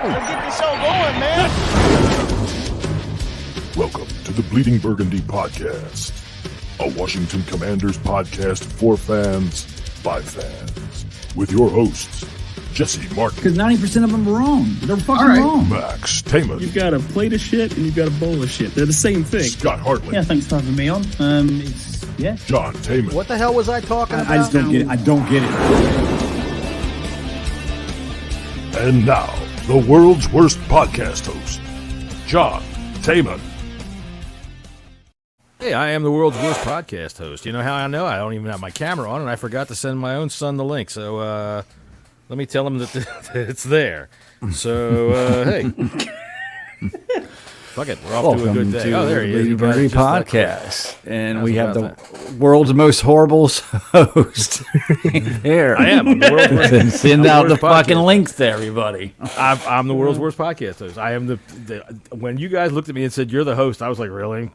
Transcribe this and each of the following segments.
Let's get this show going, man. Welcome to the Bleeding Burgundy podcast, a Washington Commanders podcast for fans by fans, with your hosts, Jesse Martin. Because 90% of them are wrong. They're fucking wrong. Max Taman. You've got a plate of shit and you've got a bowl of shit. They're the same thing. Scott Hartley. Yeah, thanks for having me on. John Taman. What the hell was I talking about? I just don't get it. I don't get it. And now, the world's worst podcast host, John Taman. Hey, I am the world's worst podcast host. You know how I know? I don't even have my camera on, and I forgot to send my own son the link. So let me tell him that it's there. So, hey. Fuck it. We're off to a good day. Oh, there he is. The Burgundy podcast. And we have the that. world's most horrible host there. I am. I'm the world's worst. Send I'm out the the worst fucking podcast. links to everybody. I'm the world's worst podcast host. I am the when you guys looked at me and said, you're the host, I was like, really?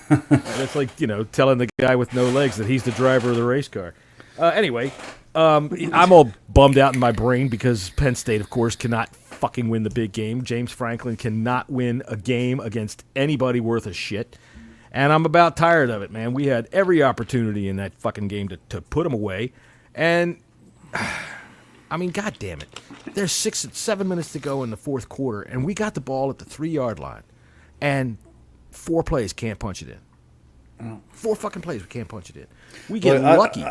It's like, telling the guy with no legs that he's the driver of the race car. Anyway, I'm all bummed out in my brain because Penn State, of course, cannot fucking win the big game. James Franklin cannot win a game against anybody worth a shit. And I'm about tired of it, man. We had every opportunity in that fucking game to put them away. And, I mean, God damn it. There's 7 minutes to go in the fourth quarter, and we got the ball at the 3-yard line. And 4 plays can't punch it in. 4 fucking plays we can't punch it in. We get lucky.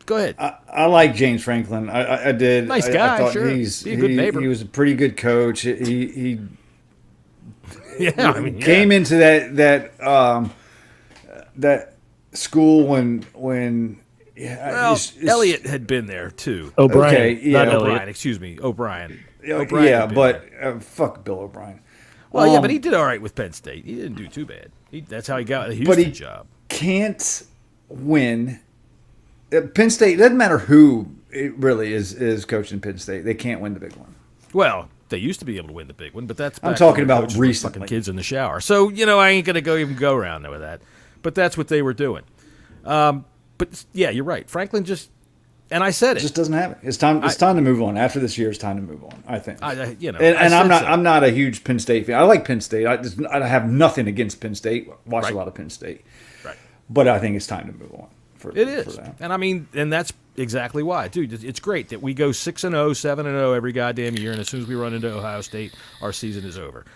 Go ahead. I like James Franklin. I did. Nice guy, I thought sure. He's Be a good neighbor. He was a pretty good coach. He Yeah, I mean, came into that school when Well, Elliott had been there too. O'Brien. Okay, yeah. Not O'Brien, Elliott. excuse me, O'Brien. yeah, had been but there. fuck Bill O'Brien. Well, yeah, but he did all right with Penn State. He didn't do too bad. That's how he got the But Houston he job. can't win. Penn State, it doesn't matter who it really is coaching Penn State. They can't win the big one. Well, they used to be able to win the big one, but that's I'm back talking when the about coaches were recently. fucking kids in the shower. So I ain't gonna go around with that. But that's what they were doing. But yeah, you're right. Franklin and I said it. Just doesn't have it. It's time. It's time to move on. After this year, it's time to move on. I think. I And I'm said not. so. I'm not a huge Penn State fan. I like Penn State. I have nothing against Penn State. Watch Right. a lot of Penn State. Right. But I think it's time to move on. It is, and I mean, and that's exactly why, dude. It's great that we go 6-0, 7-0 every goddamn year, and as soon as we run into Ohio State, our season is over.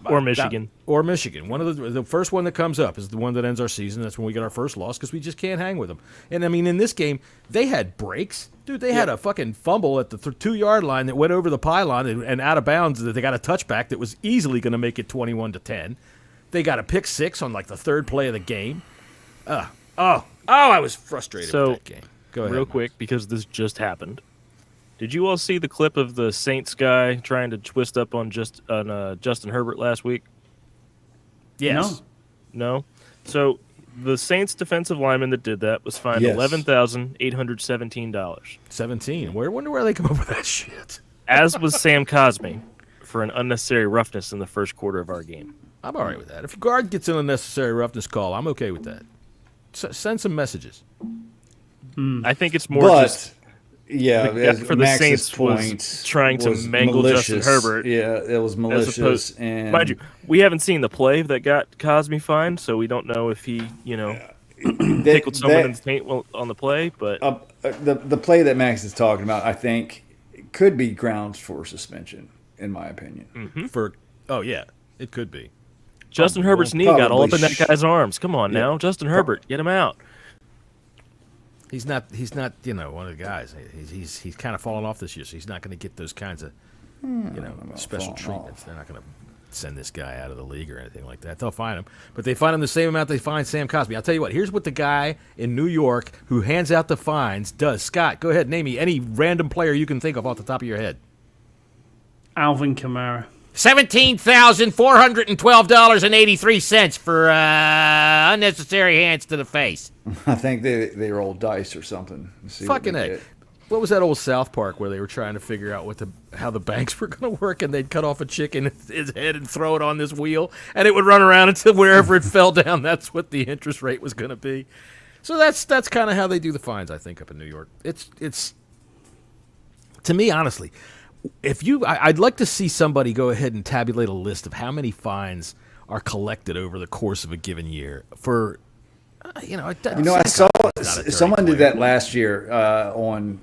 Or Michigan. Or Michigan. One of the first one that comes up is the one that ends our season. That's when we get our first loss because we just can't hang with them. And I mean, in this game, they had breaks, dude. They had a fucking fumble at the 2-yard line that went over the pylon and out of bounds. That they got a touchback that was easily going to make it 21-10. They got a pick 6 on like the 3rd play of the game. I was frustrated with that game. Go ahead. Real quick, because this just happened. Did you all see the clip of the Saints guy trying to twist up on Justin Herbert last week? Yes. No? So the Saints defensive lineman that did that was fined Yes. $11,817. 17. Wonder where they come up with that shit. As was Sam Cosmi for an unnecessary roughness in the first quarter of our game. I'm all right with that. If a guard gets an unnecessary roughness call, I'm okay with that. Send some messages. I think it's more But just yeah, the guy as for the Max's Saints was point trying to was mangle Justin malicious. Herbert. Yeah, it was as malicious. opposed, And mind you, we haven't seen the play that got Cosmi fined, so we don't know if he, tickled someone in the taint on the play. But the play that Max is talking about, I think, could be grounds for suspension, in my opinion. Yeah, it could be. Justin Herbert's knee got all up in that probably guy's arms. Come on now, Justin Herbert, get him out. He's not one of the guys. He's kind of fallen off this year, so he's not going to get those kinds of special falling treatments. off. They're not going to send this guy out of the league or anything like that. They'll fine him, but they fine him the same amount they fine Sam Cosmi. I'll tell you what. Here's what the guy in New York who hands out the fines does. Scott, go ahead. Name me any random player you can think of off the top of your head. Alvin Kamara. $17,412.83 for unnecessary hands to the face. I think they rolled dice or something. See Fucking what they A. get. What was that old South Park where they were trying to figure out how the banks were going to work, and they'd cut off a chicken his head and throw it on this wheel, and it would run around until wherever it fell down, that's what the interest rate was going to be. So that's kind of how they do the fines, I think, up in New York. It's to me, honestly, I'd like to see somebody go ahead and tabulate a list of how many fines are collected over the course of a given year for, I saw someone did that last year on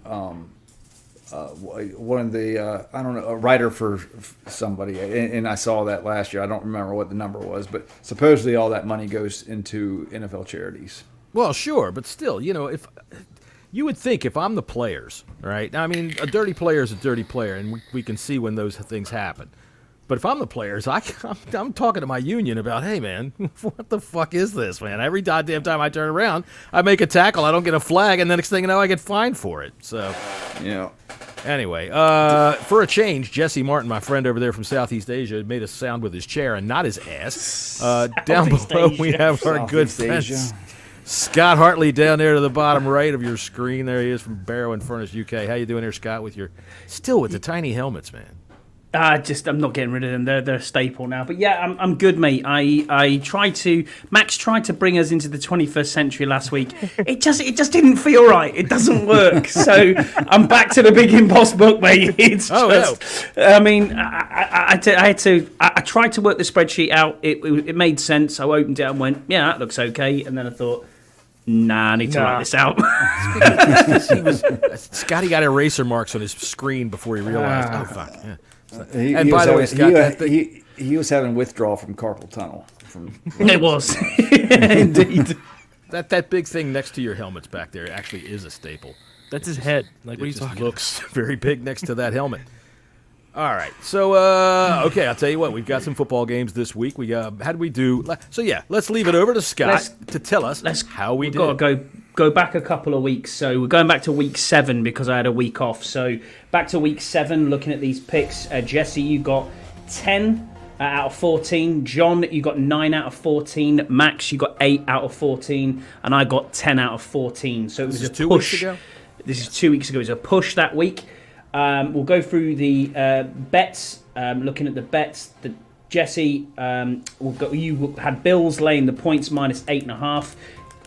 one of the I don't know, a writer for somebody, and I saw that last year. I don't remember what the number was, but supposedly all that money goes into NFL charities. Well, sure, but still, if you would think if I'm the players, right? Now, I mean, a dirty player is a dirty player, and we can see when those things happen. But if I'm the players, I'm talking to my union about, hey, man, what the fuck is this, man? Every goddamn time I turn around, I make a tackle, I don't get a flag, and the next thing you know, I get fined for it. So, Anyway, for a change, Jesse Martin, my friend over there from Southeast Asia, made a sound with his chair and not his ass. Down below, we have our good friend Scott Hartley down there to the bottom right of your screen. There he is from Barrow and Furnace, UK. How you doing here, Scott? With the tiny helmets, man. I'm not getting rid of them. They're a staple now. But yeah, I'm good, mate. Max tried to bring us into the 21st century last week. It just didn't feel right. It doesn't work. So I'm back to the Big Impost book, mate. I mean, I tried to work the spreadsheet out. It made sense. I opened it and went, yeah, that looks okay. And then I thought, I need to write this out. Scotty got eraser marks on his screen before he realized, oh, fuck. Yeah. And by the way, Scott, he was having withdrawal from carpal tunnel. It was. Indeed. That big thing next to your helmets back there actually is a staple. That's his head. Like, what are you talking about? Looks very big next to that helmet. All right. So, okay, I'll tell you what. We've got some football games this week. How did we do? So, yeah, let's leave it over to Scott to tell us how we did. We've got to go back a couple of weeks. So, we're going back to week 7 because I had a week off. So, back to week 7, looking at these picks. Jesse, you got 10 out of 14. John, you got 9 out of 14. Max, you got 8 out of 14. And I got 10 out of 14. So, it was a 2 push. weeks ago? This is 2 weeks ago. It was a push that week. We'll go through the bets. Looking at the bets, Jesse, you had Bills laying the points minus 8.5,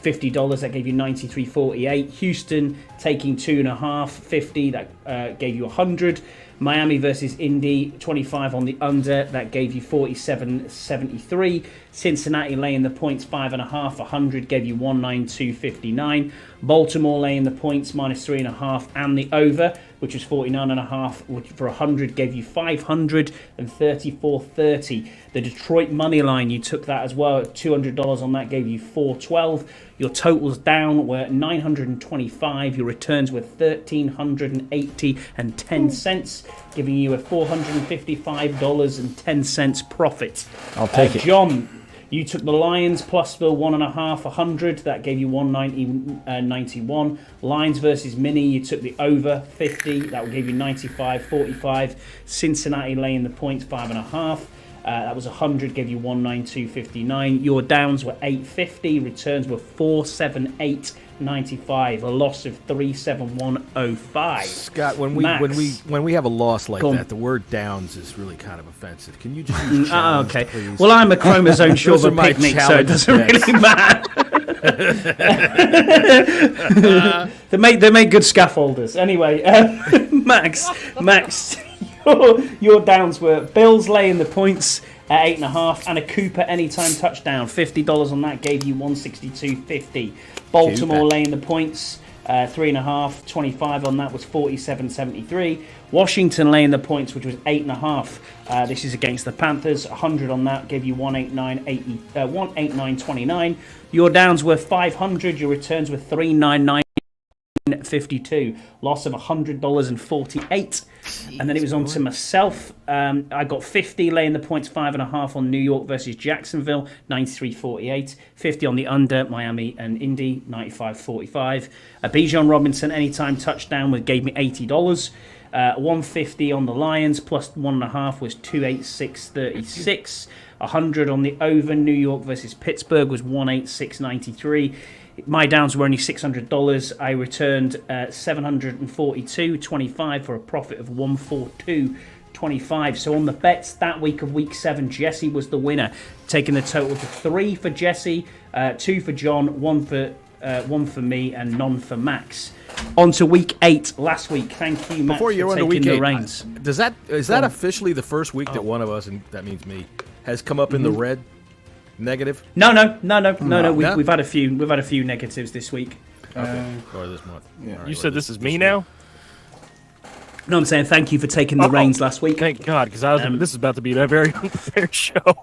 $50. That gave you 93.48. Houston taking 2.5, 50. That gave you 100. Miami versus Indy, 25 on the under. That gave you 47.73. Cincinnati laying the points 5.5, 100 gave you 192.59. Baltimore laying the points minus 3.5 and the over, which was 49.5, which for 100 gave you 534.30. The Detroit money line, you took that as well at $200 on that, gave you 412. Your totals down were 925. Your returns were 1,380 and 10 cents, giving you a $455.10 profit. I'll take it. John, you took the Lions plus the 1.5, 100. That gave you 190.91. Lions versus Mini, you took the over 50. That will give you 95.45. Cincinnati laying the points 5.5. That was 100, gave you 192.59. Your downs were 850. Returns were 478.95. A loss of 371.05. Scott, when we have a loss like that, the word downs is really kind of offensive. Can you just use challenge, okay. please? Well, I'm a chromosome short of a picnic, so it doesn't really matter. They make good scaffolders. Anyway, Max. Your downs were Bills laying the points at 8.5 and a Cooper anytime touchdown. $50 on that gave you 162.50. Baltimore laying the points 3.5, 25 on that was 47.73. Washington laying the points, which was 8.5. This is against the Panthers. 100 on that gave you 189.29. Your downs were 500. Your returns were 399.52. Loss of $100.48. And then it was on to myself. I got 50 laying the points 5.5 on New York versus Jacksonville, 93.48. 50 on the under, Miami and Indy, 95.45. Bijan Robinson anytime touchdown gave me $80. 150 on the Lions plus 1.5 was 286.36. 100 on the over, New York versus Pittsburgh was 186.93. My downs were only $600. I returned $742.25 for a profit of $142.25. So on the bets that week of week 7, Jesse was the winner, taking the total to 3 for Jesse, 2 for John, 1 for me, and none for Max. On to week 8 last week. Thank you, Max, Before you for go on to taking week the 8, reins. is that officially the first week that one of us, and that means me, has come up in the red, negative? No. No? We've had a few negatives this week. Or this month? Yeah. You said this is me now? No, I'm saying thank you for taking the reins last week. Thank God, because this is about to be a very unfair show.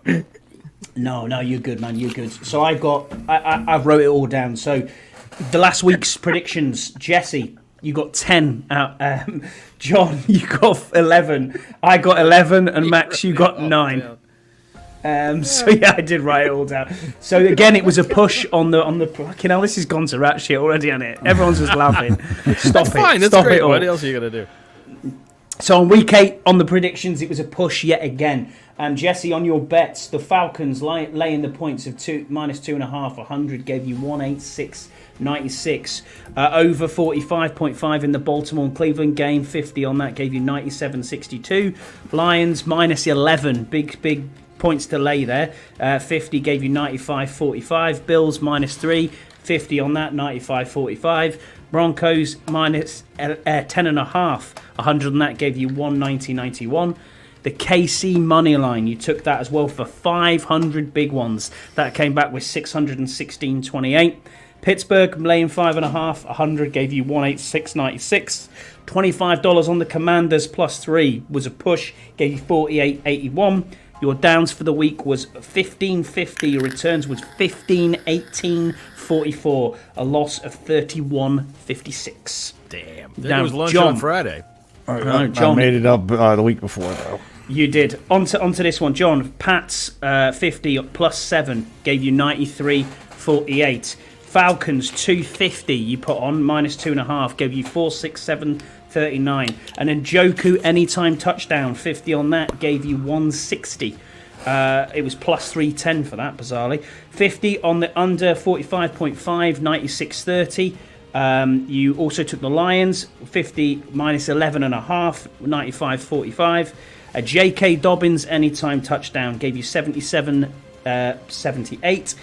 No, you're good, man. You're good. So I wrote it all down. So the last week's predictions, Jesse, you got 10 out. John, you got 11. I got 11, and Max, you got 9. So yeah, I did write it all down. So again, it was a push on the. Fucking hell, this has gone to rat shit already, hasn't it? Everyone's just laughing. Stop it. Fine, that's Stop great. it all. What else are you gonna do? So on week 8, on the predictions, it was a push yet again. Jesse, on your bets, the Falcons laying the points of -2.5, 100 gave you 186.96. Over 45.5 in the Baltimore and Cleveland game, 50 on that gave you 97.62. Lions -11, big points to lay there. 50 gave you 95.45. Bills -3, 50 on that, 95.45. Broncos -10.5, 100 on that gave you 190.91. The KC money line, you took that as well for 500 big ones. That came back with 616.28. Pittsburgh laying 5.5, 100 gave you 186.96. $25 on the Commanders +3 was a push, gave you 48.81. Your downs for the week was 15.50. Your returns was 15.18.44. A loss of 31.56. Damn. There was lunch on Friday. I made it up the week before, though. You did. Onto this one, John. Pats 50 +7 gave you 93.48. Falcons 250 you put on -2.5 gave you 467.39. And then Joku anytime touchdown 50 on that gave you 160. It was +310 for that, bizarrely. 50 on the under 45.5, 96.30. You also took the Lions 50 -11.5, 95.45. A J.K. Dobbins anytime touchdown gave you 77.78.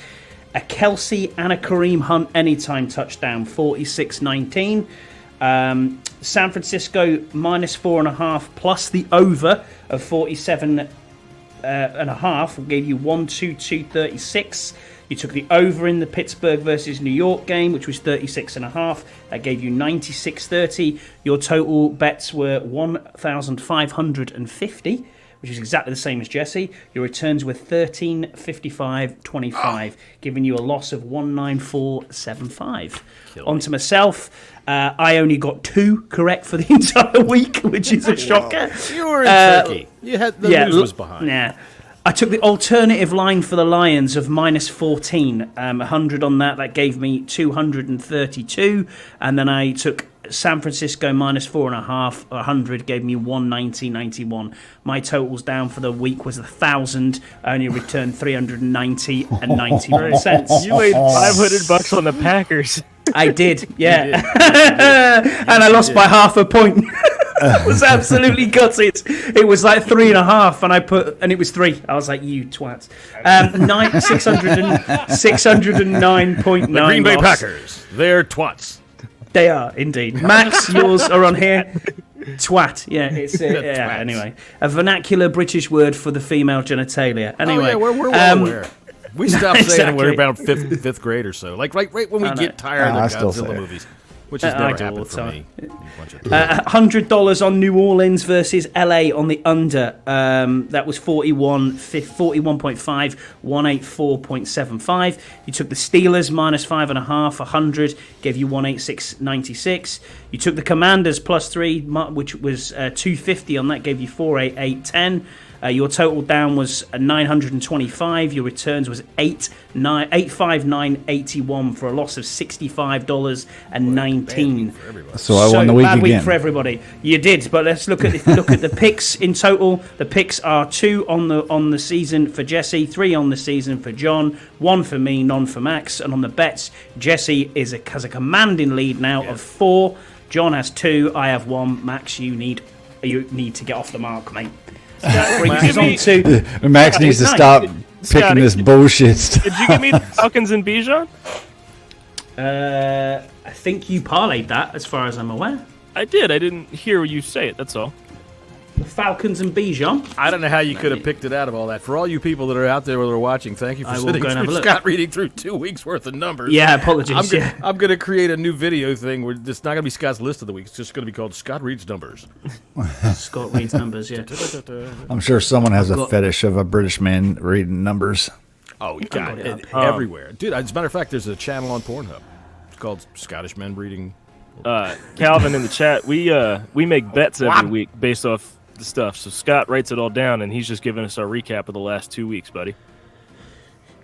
A Kelsey and a Kareem Hunt anytime touchdown 46.19. San Francisco -4.5 plus the over of 47.5 gave you 122.36. You took the over in the Pittsburgh versus New York game, which was 36.5. That gave you 96.30. Your total bets were 1,550, which is exactly the same as Jesse. Your returns were 13.55.25, giving you a loss of 194.75. On to myself. I only got 2 correct for the entire week, which is a shocker. You were in Turkey. You had the news was behind. Yeah. I took the alternative line for the Lions of -14, 100 on that. That gave me 232. And then I took San Francisco -4.5, 100 gave me 190.91. My totals down for the week was 1,000. I only returned 390 and 91 cents. You made $500 on the Packers. I did, yeah. And I lost by half a point. I was absolutely gutted. It was like 3.5, and it was 3. I was like, you twats. 609.9. The Green Bay Packers. They're twats. They are indeed. Max, yours are on here. Twat. Yeah, it's yeah. Anyway, a vernacular British word for the female genitalia. Anyway, we're well aware. We stopped saying Exactly. we're about fifth grade or so. Like right when we get tired of I the still say Godzilla it. movies, which has I never do all happened the for time. me. You bunch of $100 on New Orleans versus LA on the under. That was 41.5, 184.75. You took the Steelers -5.5, 100 gave you 186.96. You took the Commanders +3, which was 250 on that, gave you 488.10. Your total down was 925. Your returns was 859.81 for a loss of $65.19. So I won the week bad week again. for everybody. You did, but let's look at the picks in total. The picks are 2 on the season for Jesse, 3 on the season for John, 1 for me, none for Max. And on the bets, Jesse has a commanding lead now of 4. John has 2. I have 1. Max, you need to get off the mark, mate. So that brings us on to Max needs to stop picking Scotty, this bullshit stuff. Did you give me the Falcons and Bijan? I think you parlayed that, as far as I'm aware. I did. I didn't hear you say it. That's all. The Falcons and Bijan. I don't know how you could have picked it out of all that. For all you people that are out there that are watching, thank you for I will sitting go and have a through look. Scott reading through 2 weeks worth of numbers. Yeah, apologies. I'm gonna create a new video thing where it's not gonna be Scott's list of the week. It's just gonna be called Scott Reads Numbers. Scott reads numbers, yeah. I'm sure someone has a fetish of a British man reading numbers. Oh, you got it it everywhere, dude. As a matter of fact, there's a channel on Pornhub. It's called Scottish Men Reading. Calvin in the chat, we make bets every week based off the stuff. So Scott writes it all down, and he's just giving us our recap of the last 2 weeks, buddy.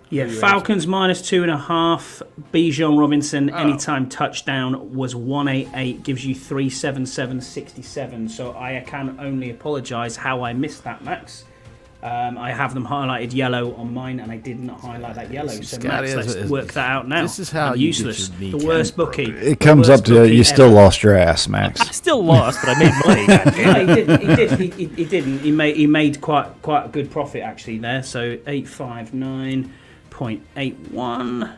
Yeah, Falcons -2.5. Bijan Robinson anytime touchdown was 188, gives you 377.67. So I can only apologise how I missed that, Max. I have them highlighted yellow on mine, and I did not highlight that yellow. So Max, let's work that out now. This is how I'm you useless. get your The kneecap worst bookie. It comes up to you still lost your ass, Max. I still lost, but I made money. No, he didn't. He made quite a good profit actually there. So 859.81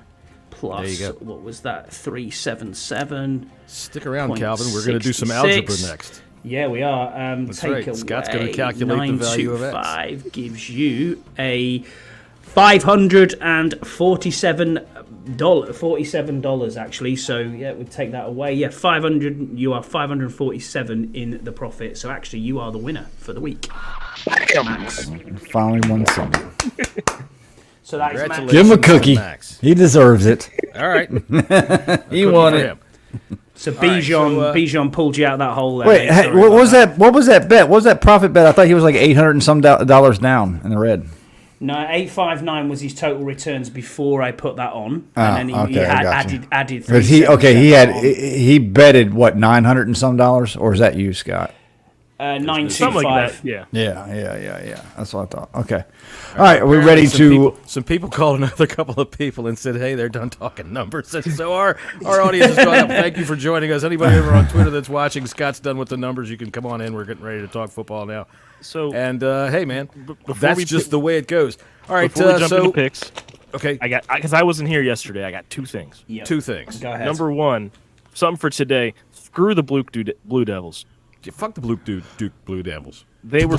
plus There you go. what was that? 377. Stick around, Calvin. We're gonna do some algebra next. Yeah, we are. That's Take right. away Scott's gonna calculate the value of X. 925 gives you a $547 actually. So yeah, we'd take that away. Yeah, 500. You are 547 in the profit. So actually, you are the winner for the week. Max. Finally won something. So that is Max. Congratulations, Give him a cookie. Max. He deserves it. All right, He won it. So Bijan pulled you out of that hole there. Wait, mate. hey, Sorry what about was that? What was that bet? What was that profit bet? I thought he was like $800 and some dollars down in the red. No, 859 was his total returns before I put that on, and then he okay, I had got you. added. Because he betted what $900 and some dollars, or is that you, Scott? 925. Something like that. Yeah. Yeah. That's what I thought. Okay. All right, are we ready to? Some people called another couple of people and said, "Hey, they're done talking numbers." And so our audience has gone up. Thank you for joining us. Anybody over on Twitter that's watching, Scott's done with the numbers. You can come on in. We're getting ready to talk football now. So And hey, man, before that's we just the way it goes. All right, before we jump into picks, okay, because I wasn't here yesterday. I got two things. Yep. two things. Go ahead. Number one, something for today. Screw the Blue Devils. Yeah, fuck the Blue Devils. They were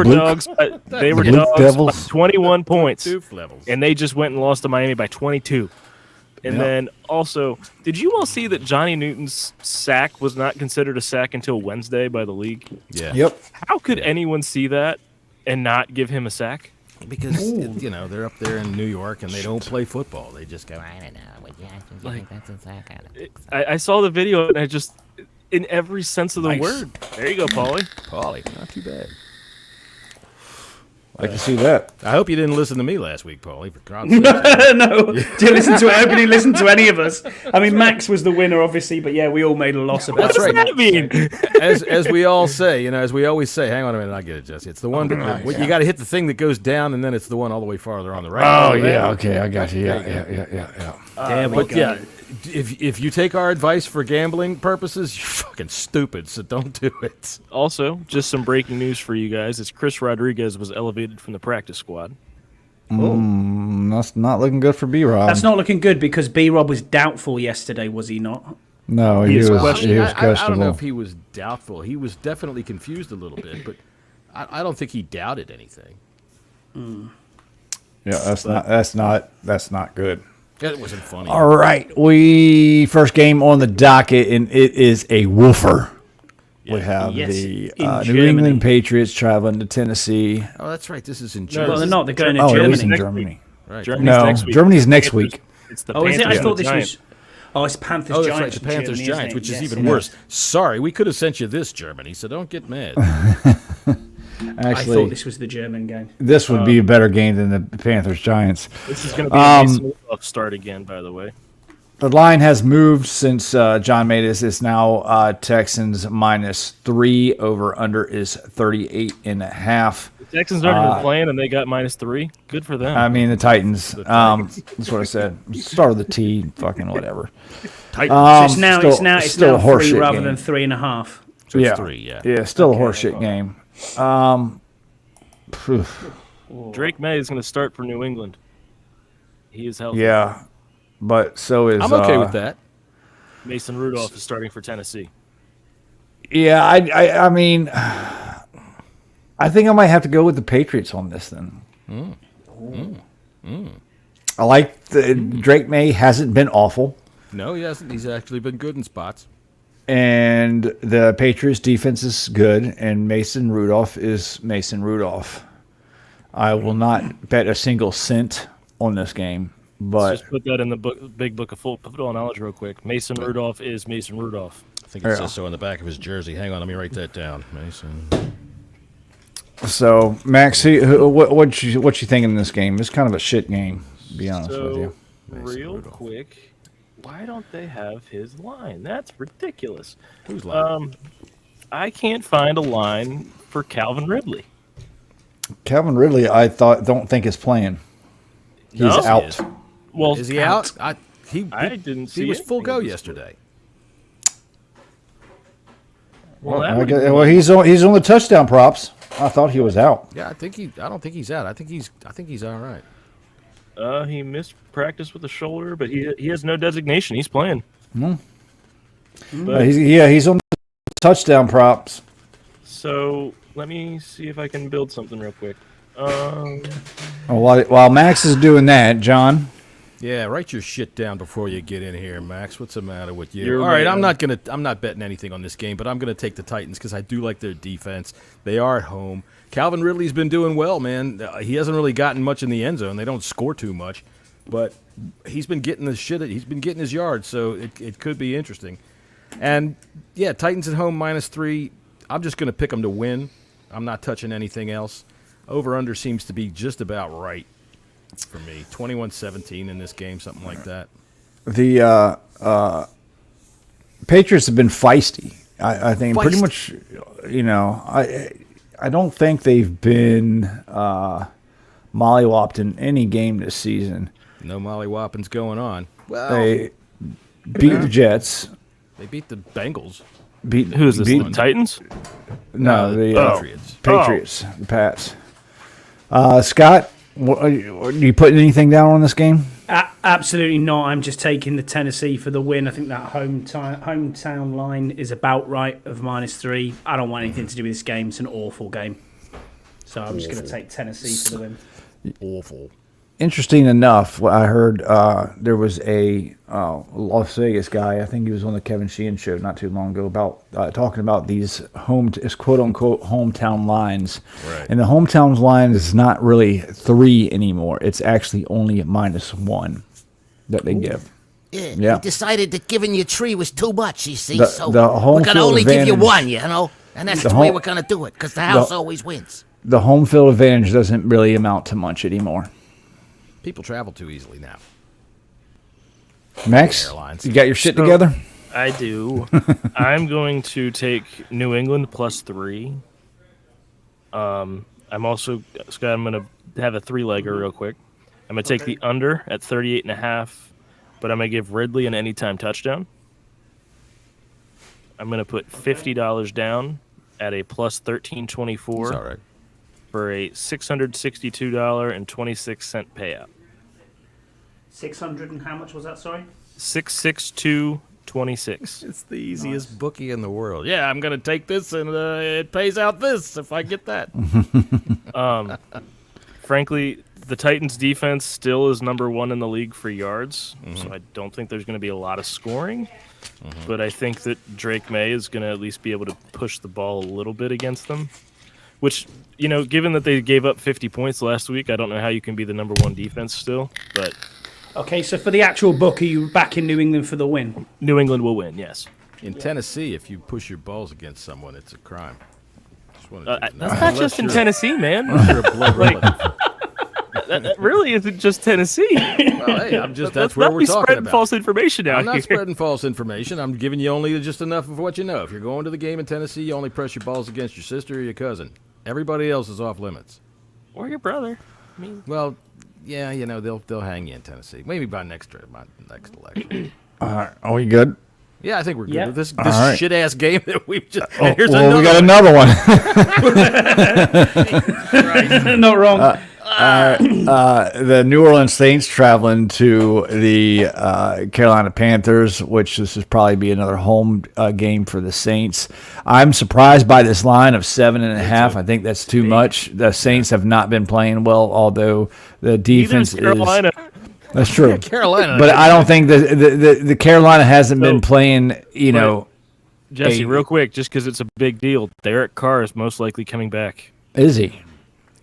Blue- dogs. They were Blue dogs by Devils? 21 points, Doof levels. and they just went and lost to Miami by 22. And then also, did you all see that Johnny Newton's sack was not considered a sack until Wednesday by the league? Yeah. Yep. How could anyone see that and not give him a sack? Because they're up there in New York and they don't play football. They just go. I don't know. Would you actually think that's a sack? I don't think so. I saw the video and I just, in every sense of the Nice. word. There you go, Paulie. Paulie, not too bad. I can see that. I hope you didn't listen to me last week, Paulie. For God's sake. No, do you listen to it? I hope you didn't listen to any of us. I mean, Max was the winner, obviously, but yeah, we all made a loss about That's it. right. What does that mean? as we all say, as we always say, hang on a minute, I get it, Jesse. It's the one you got to hit the thing that goes down, and then it's the one all the way farther on the right. Oh yeah. Okay, I got you. Yeah. There we But go. yeah, if you take our advice for gambling purposes, you're fucking stupid. So don't do it. Also, just some breaking news for you guys. It's Chris Rodriguez was elevated from the practice squad. That's not looking good for B-Rob. That's not looking good because B-Rob was doubtful yesterday, was he not? No, he is was questionable. I don't know questionable. if he was doubtful. He was definitely confused a little bit, but I don't think he doubted anything. Yeah, that's not good. It wasn't funny. All right, first game on the docket, and it is a woofer. We have Yes, the in New Germany. England Patriots traveling to Tennessee. Oh, that's right. This is in No, Germany. Well, they're not. They're going to Oh, it is in Germany. Germany. Right. Germany's No, next week. Germany's next week. It's the Oh, is it? I Panthers thought and this Giants. was. Oh, it's Panthers Oh, that's Giants. right. The in Panthers Germany, isn't Giants, it? which is Yes, even it worse. Sorry, we could have sent you this, Germany, so don't get mad. I Actually, thought this was the German game. this would be a better game than the Panthers Giants. This is going to be a Mason Rudolph start again, by the way. The line has moved since John made this. It's now Texans -3. Over under is 38.5. The Texans aren't even playing, and they got -3. Good for them. I mean the Titans. That's what I said. Start with the T. Fucking whatever. So it's now still a 3 horseshit rather game. than 3.5. So it's Yeah. 3, yeah. Yeah, still a horseshit game. Drake May is going to start for New England. He is healthy. Yeah. but so is. I'm okay with that. Mason Rudolph is starting for Tennessee. Yeah, I mean, I think I might have to go with the Patriots on this then. I like Drake May hasn't been awful, No, he hasn't. He's actually been good in spots. and the Patriots defense is good, and Mason Rudolph is Mason Rudolph. I will not bet a single cent on this game, but Let's just put that in the big book of football knowledge real quick. Mason Rudolph is Mason Rudolph. I think it says so on the back of his jersey. Hang on, let me write that down. Mason. so Max, what you thinking in this game? It's kind of a shit game, to be honest with you. Real quick, why don't they have his line? That's ridiculous. Whose line? I can't find a line for Calvin Ridley. Calvin Ridley, don't think is playing. He's No? out. Well, Is he out? He didn't see He was full anything go this yesterday. Well, that I would- guess- he's on the touchdown props. I thought he was out. Yeah, I don't think he's out. I think he's all right. he missed practice with the shoulder, but he has no designation. He's playing. But, He's on the touchdown props. so let me see if I can build something real quick. While Max is doing that, John. Yeah, write your shit down before you get in here, Max. What's the matter with you? You're All right, right. I'm not betting anything on this game, but I'm gonna take the Titans because I do like their defense. They are at home. Calvin Ridley's been doing well, man. He hasn't really gotten much in the end zone. They don't score too much, but he's been getting his shit. He's been getting his yards, so it could be interesting. And yeah, Titans at home -3. I'm just gonna pick them to win. I'm not touching anything else. Over/under seems to be just about right for me. 21-17 in this game, something like that. The Patriots have been feisty. I think pretty much. I don't think they've been mollywopped in any game this season. No mollywoppings going on. Well, They beat the Jets. they beat the Bengals. Who is this? The Titans? No, the Patriots. Patriots, the Pats. Scott, are you putting anything down on this game? Absolutely not. I'm just taking the Tennessee for the win. I think that hometown line is about right of -3. I don't want anything to do with this game. It's an awful game. So I'm just going to take Tennessee for the win. Awful. Interesting enough, I heard there was a Las Vegas guy. I think he was on the Kevin Sheehan show not too long ago about talking about these quote unquote hometown lines. Right. And the hometown line is not really 3 anymore. It's actually only -1 that they give. Yeah. He decided that giving you 3 was too much, you see. The So home we're going to field only give you advantage- 1, you know? And that's The the way home- we're going to do it, because the house always wins. The home field advantage doesn't really amount to much anymore. People travel too easily now. Max, Airlines. you got your shit together? I do. I'm going to take New England +3. I'm also, Scott, I'm going to have a 3-legger real quick. I'm going to take the under at 38.5, but I'm going to give Ridley an anytime touchdown. I'm going to put $50 down at a +13.24 It's all right. for a $662.26 payout. 600 and how much was that, sorry? 662.26. It's the easiest bookie in the world. Yeah, I'm going to take this, and it pays out this if I get that. Frankly, the Titans' defense still is number 1 in the league for yards, so I don't think there's going to be a lot of scoring. But I think that Drake May is going to at least be able to push the ball a little bit against them. Which, given that they gave up 50 points last week, I don't know how you can be the number 1 defense still. But Okay, so for the actual book, are you backing New England for the win? New England will win, yes. In Tennessee, if you push your balls against someone, it's a crime. Just wanted you to know. That's not just in Tennessee, man. Unless you're a blood relative. that really isn't just Tennessee. Well, hey, I'm just Let's that's where not we're be talking spreading about. false information out I'm not here. spreading false information. I'm giving you only just enough of what you know. If you're going to the game in Tennessee, you only press your balls against your sister or your cousin. Everybody else is off limits. Or your brother. I mean, Well, yeah, they'll hang you in Tennessee. Maybe by next election. Are we good? Yeah, I think we're good Yeah. with this right. shit ass game that we've just. Oh, Here's well, we got another one. Not wrong. The New Orleans Saints traveling to the Carolina Panthers, which this would probably be another home game for the Saints. I'm surprised by this line of 7.5. I think that's too much. The Saints have not been playing well, although the defense is. Carolina. That's true. Yeah, Carolina. But I don't think the Carolina hasn't been playing. Jesse, real quick, just because it's a big deal, Derek Carr is most likely coming back. Is he?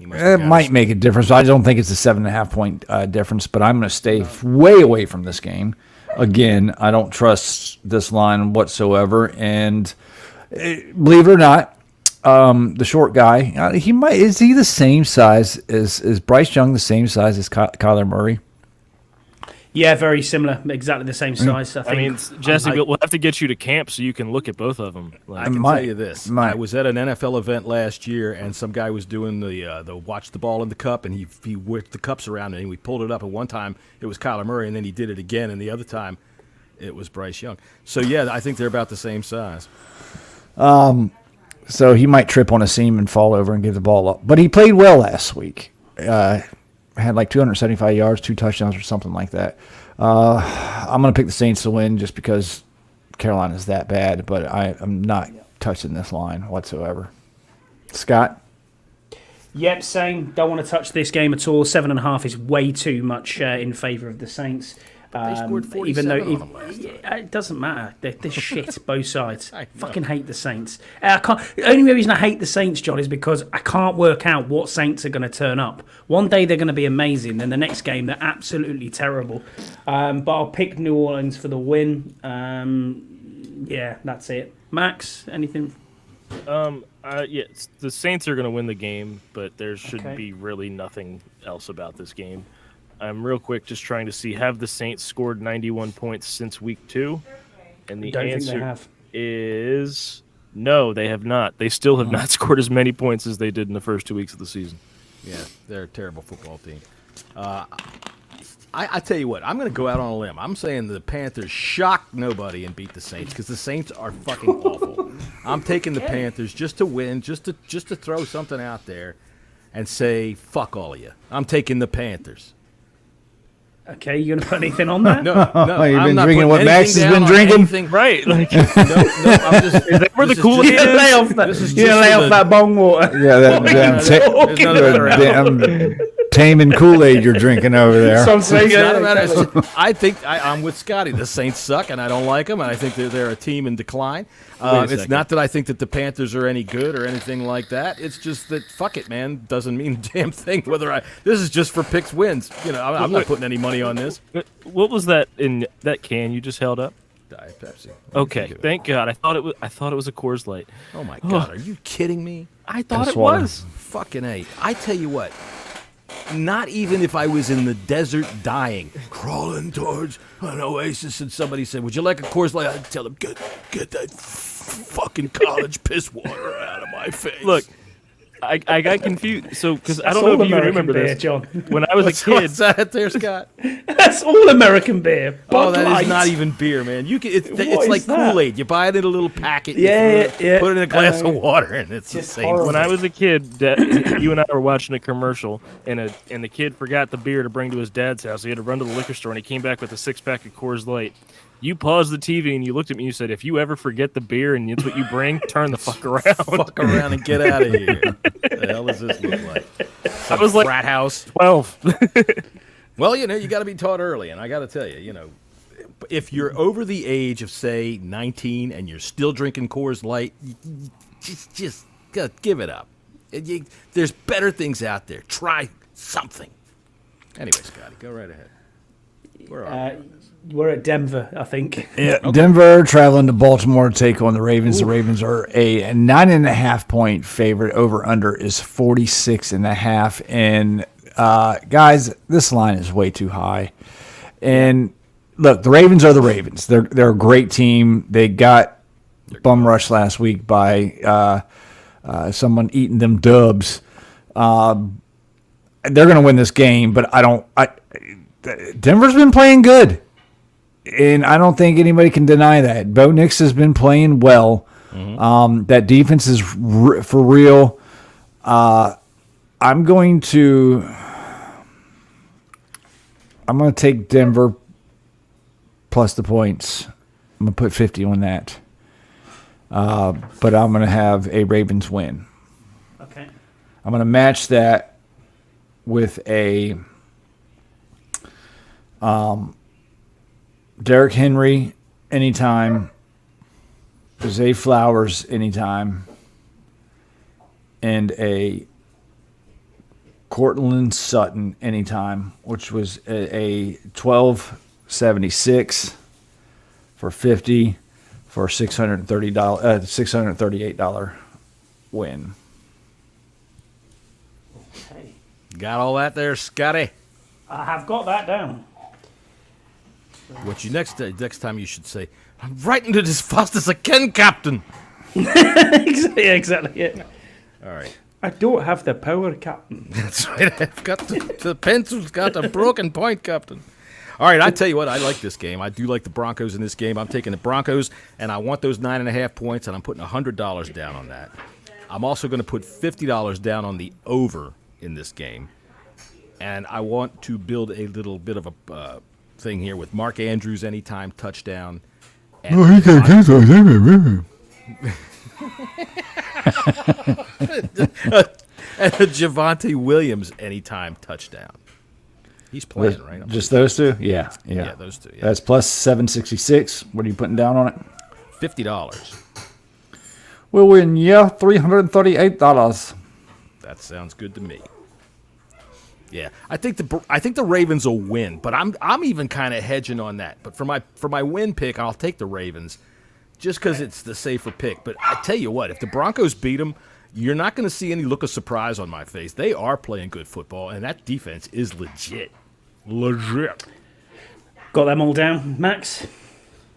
It might make a difference. I don't think it's a 7.5 point difference, but I'm going to stay way away from this game. Again, I don't trust this line whatsoever. And believe it or not, the short guy, is he the same size is Bryce Young the same size as Kyler Murray? Yeah, very similar, exactly the same size. I mean, Jesse, we'll have to get you to camp so you can look at both of them. I can tell you this: I was at an NFL event last year, and some guy was doing the watch the ball in the cup, and he whipped the cups around, and we pulled it up. And one time it was Kyler Murray, and then he did it again, and the other time it was Bryce Young. So yeah, I think they're about the same size. So he might trip on a seam and fall over and give the ball up, but he played well last week. Had like 275 yards, 2 touchdowns, or something like that. I'm going to pick the Saints to win just because Carolina's that bad, but I'm not touching this line whatsoever. Scott? Yep, same. Don't want to touch this game at all. 7.5 is way too much in favour of the Saints. They scored 47 even though on them last time. it doesn't matter. They're shit, both sides. I fucking hate the Saints. The only reason I hate the Saints, John, is because I can't work out what Saints are going to turn up. One day they're going to be amazing, then the next game they're absolutely terrible. But I'll pick New Orleans for the win. Yeah, that's it. Max, anything? Yeah, the Saints are going to win the game, but there should be really nothing else about this game. I'm real quick just trying to see, have the Saints scored 91 points since week 2? And the answer is no, they have not. They still have not scored as many points as they did in the first 2 weeks of the season. Yeah, they're a terrible football team. I tell you what, I'm going to go out on a limb. I'm saying the Panthers shock nobody and beat the Saints because the Saints are fucking awful. I'm taking the Panthers just to win, just to throw something out there and say, fuck all of you. I'm taking the Panthers. Okay, you gonna put anything on that? No. You've I'm been not drinking putting what Max has anything been down on drinking? anything. Right. Like, No, I'm just. Is that where the Kool-Aid is? Lay off that. This is You just lay for off the- that bong water. Yeah, that There's none of that around. damn taming Kool-Aid you're drinking over there. So I'm saying, It's not a matter. It's just- I think I'm with Scotty. The Saints suck, and I don't like them, and I think they're a team in decline. It's not that I think that the Panthers are any good or anything like that. It's just that fuck it, man. Doesn't mean a damn thing whether this is just for picks wins. I'm not putting any money on this. what was that in that can you just held up? Diet Pepsi. Okay, thank God. I thought it was a Coors Light. Oh my God, are you kidding me? I thought it water. was. Fucking A. I tell you what, not even if I was in the desert dying, crawling towards an oasis, and somebody said, would you like a Coors Light? I'd tell them, get that fucking college piss water out of my face. Look, I got confused. So, because I don't know if you even remember beer, this. John. When I was a kid, What's that there, Scott? That's all American beer. Oh, Bud that Light. is not even beer, man. It's What like is that? Kool-Aid. You buy it in a little packet. Yeah, you yeah. put it in a glass of water, and it's the Just same. horrible. when I was a kid, Dad, you and I were watching a commercial, and the kid forgot the beer to bring to his dad's house. He had to run to the liquor store, and he came back with a 6-pack of Coors Light. You paused the TV and you looked at me and you said, if you ever forget the beer and it's what you bring, turn the fuck around. Fuck around and get out of here. The hell does this look like? I was like Frat house. 12. Well, you got to be taught early, and I got to tell you, if you're over the age of say 19 and you're still drinking Coors Light, just give it up. There's better things out there. Try something. Anyway, Scotty, go right ahead. Where are we? We're at Denver, I think. Yeah, Denver traveling to Baltimore to take on the Ravens. The Ravens are a 9.5 point favorite. Over under is 46.5. And guys, this line is way too high. And look, the Ravens are the Ravens. They're a great team. They got bum rushed last week by someone eating them dubs. They're going to win this game, but Denver's been playing good. And I don't think anybody can deny that. Bo Nix has been playing well. That defense is for real. I'm going to I'm going to take Denver plus the points. I'm going to put 50 on that. But I'm going to have a Ravens win. Okay. I'm going to match that with a Derrick Henry anytime, Zay Flowers anytime, and a Cortland Sutton anytime, which was a 12.76 for 50 for $638 win. Okay. Got all that there, Scotty? I have got that down. What you next time you should say, I'm writing it as fast as I can, Captain. Exactly. Yeah. All right. I don't have the power, Captain. That's right. I've got the pencil's got a broken point, Captain. All right, I tell you what, I like this game. I do like the Broncos in this game. I'm taking the Broncos, and I want those 9.5 points, and I'm putting $100 down on that. I'm also going to put $50 down on the over in this game, and I want to build a little bit of a thing here with Mark Andrews anytime touchdown. And and a Javonte Williams anytime touchdown. He's playing, right? Just those two? Yeah. Yeah, those two. Yeah. That's plus 766. What are you putting down on it? $50. We'll win, $338. That sounds good to me. Yeah, I think the Ravens will win, but I'm even kind of hedging on that. But for my win pick, I'll take the Ravens, just because it's the safer pick. But I tell you what, if the Broncos beat them, you're not going to see any look of surprise on my face. They are playing good football, and that defense is legit. Legit. Got them all down, Max?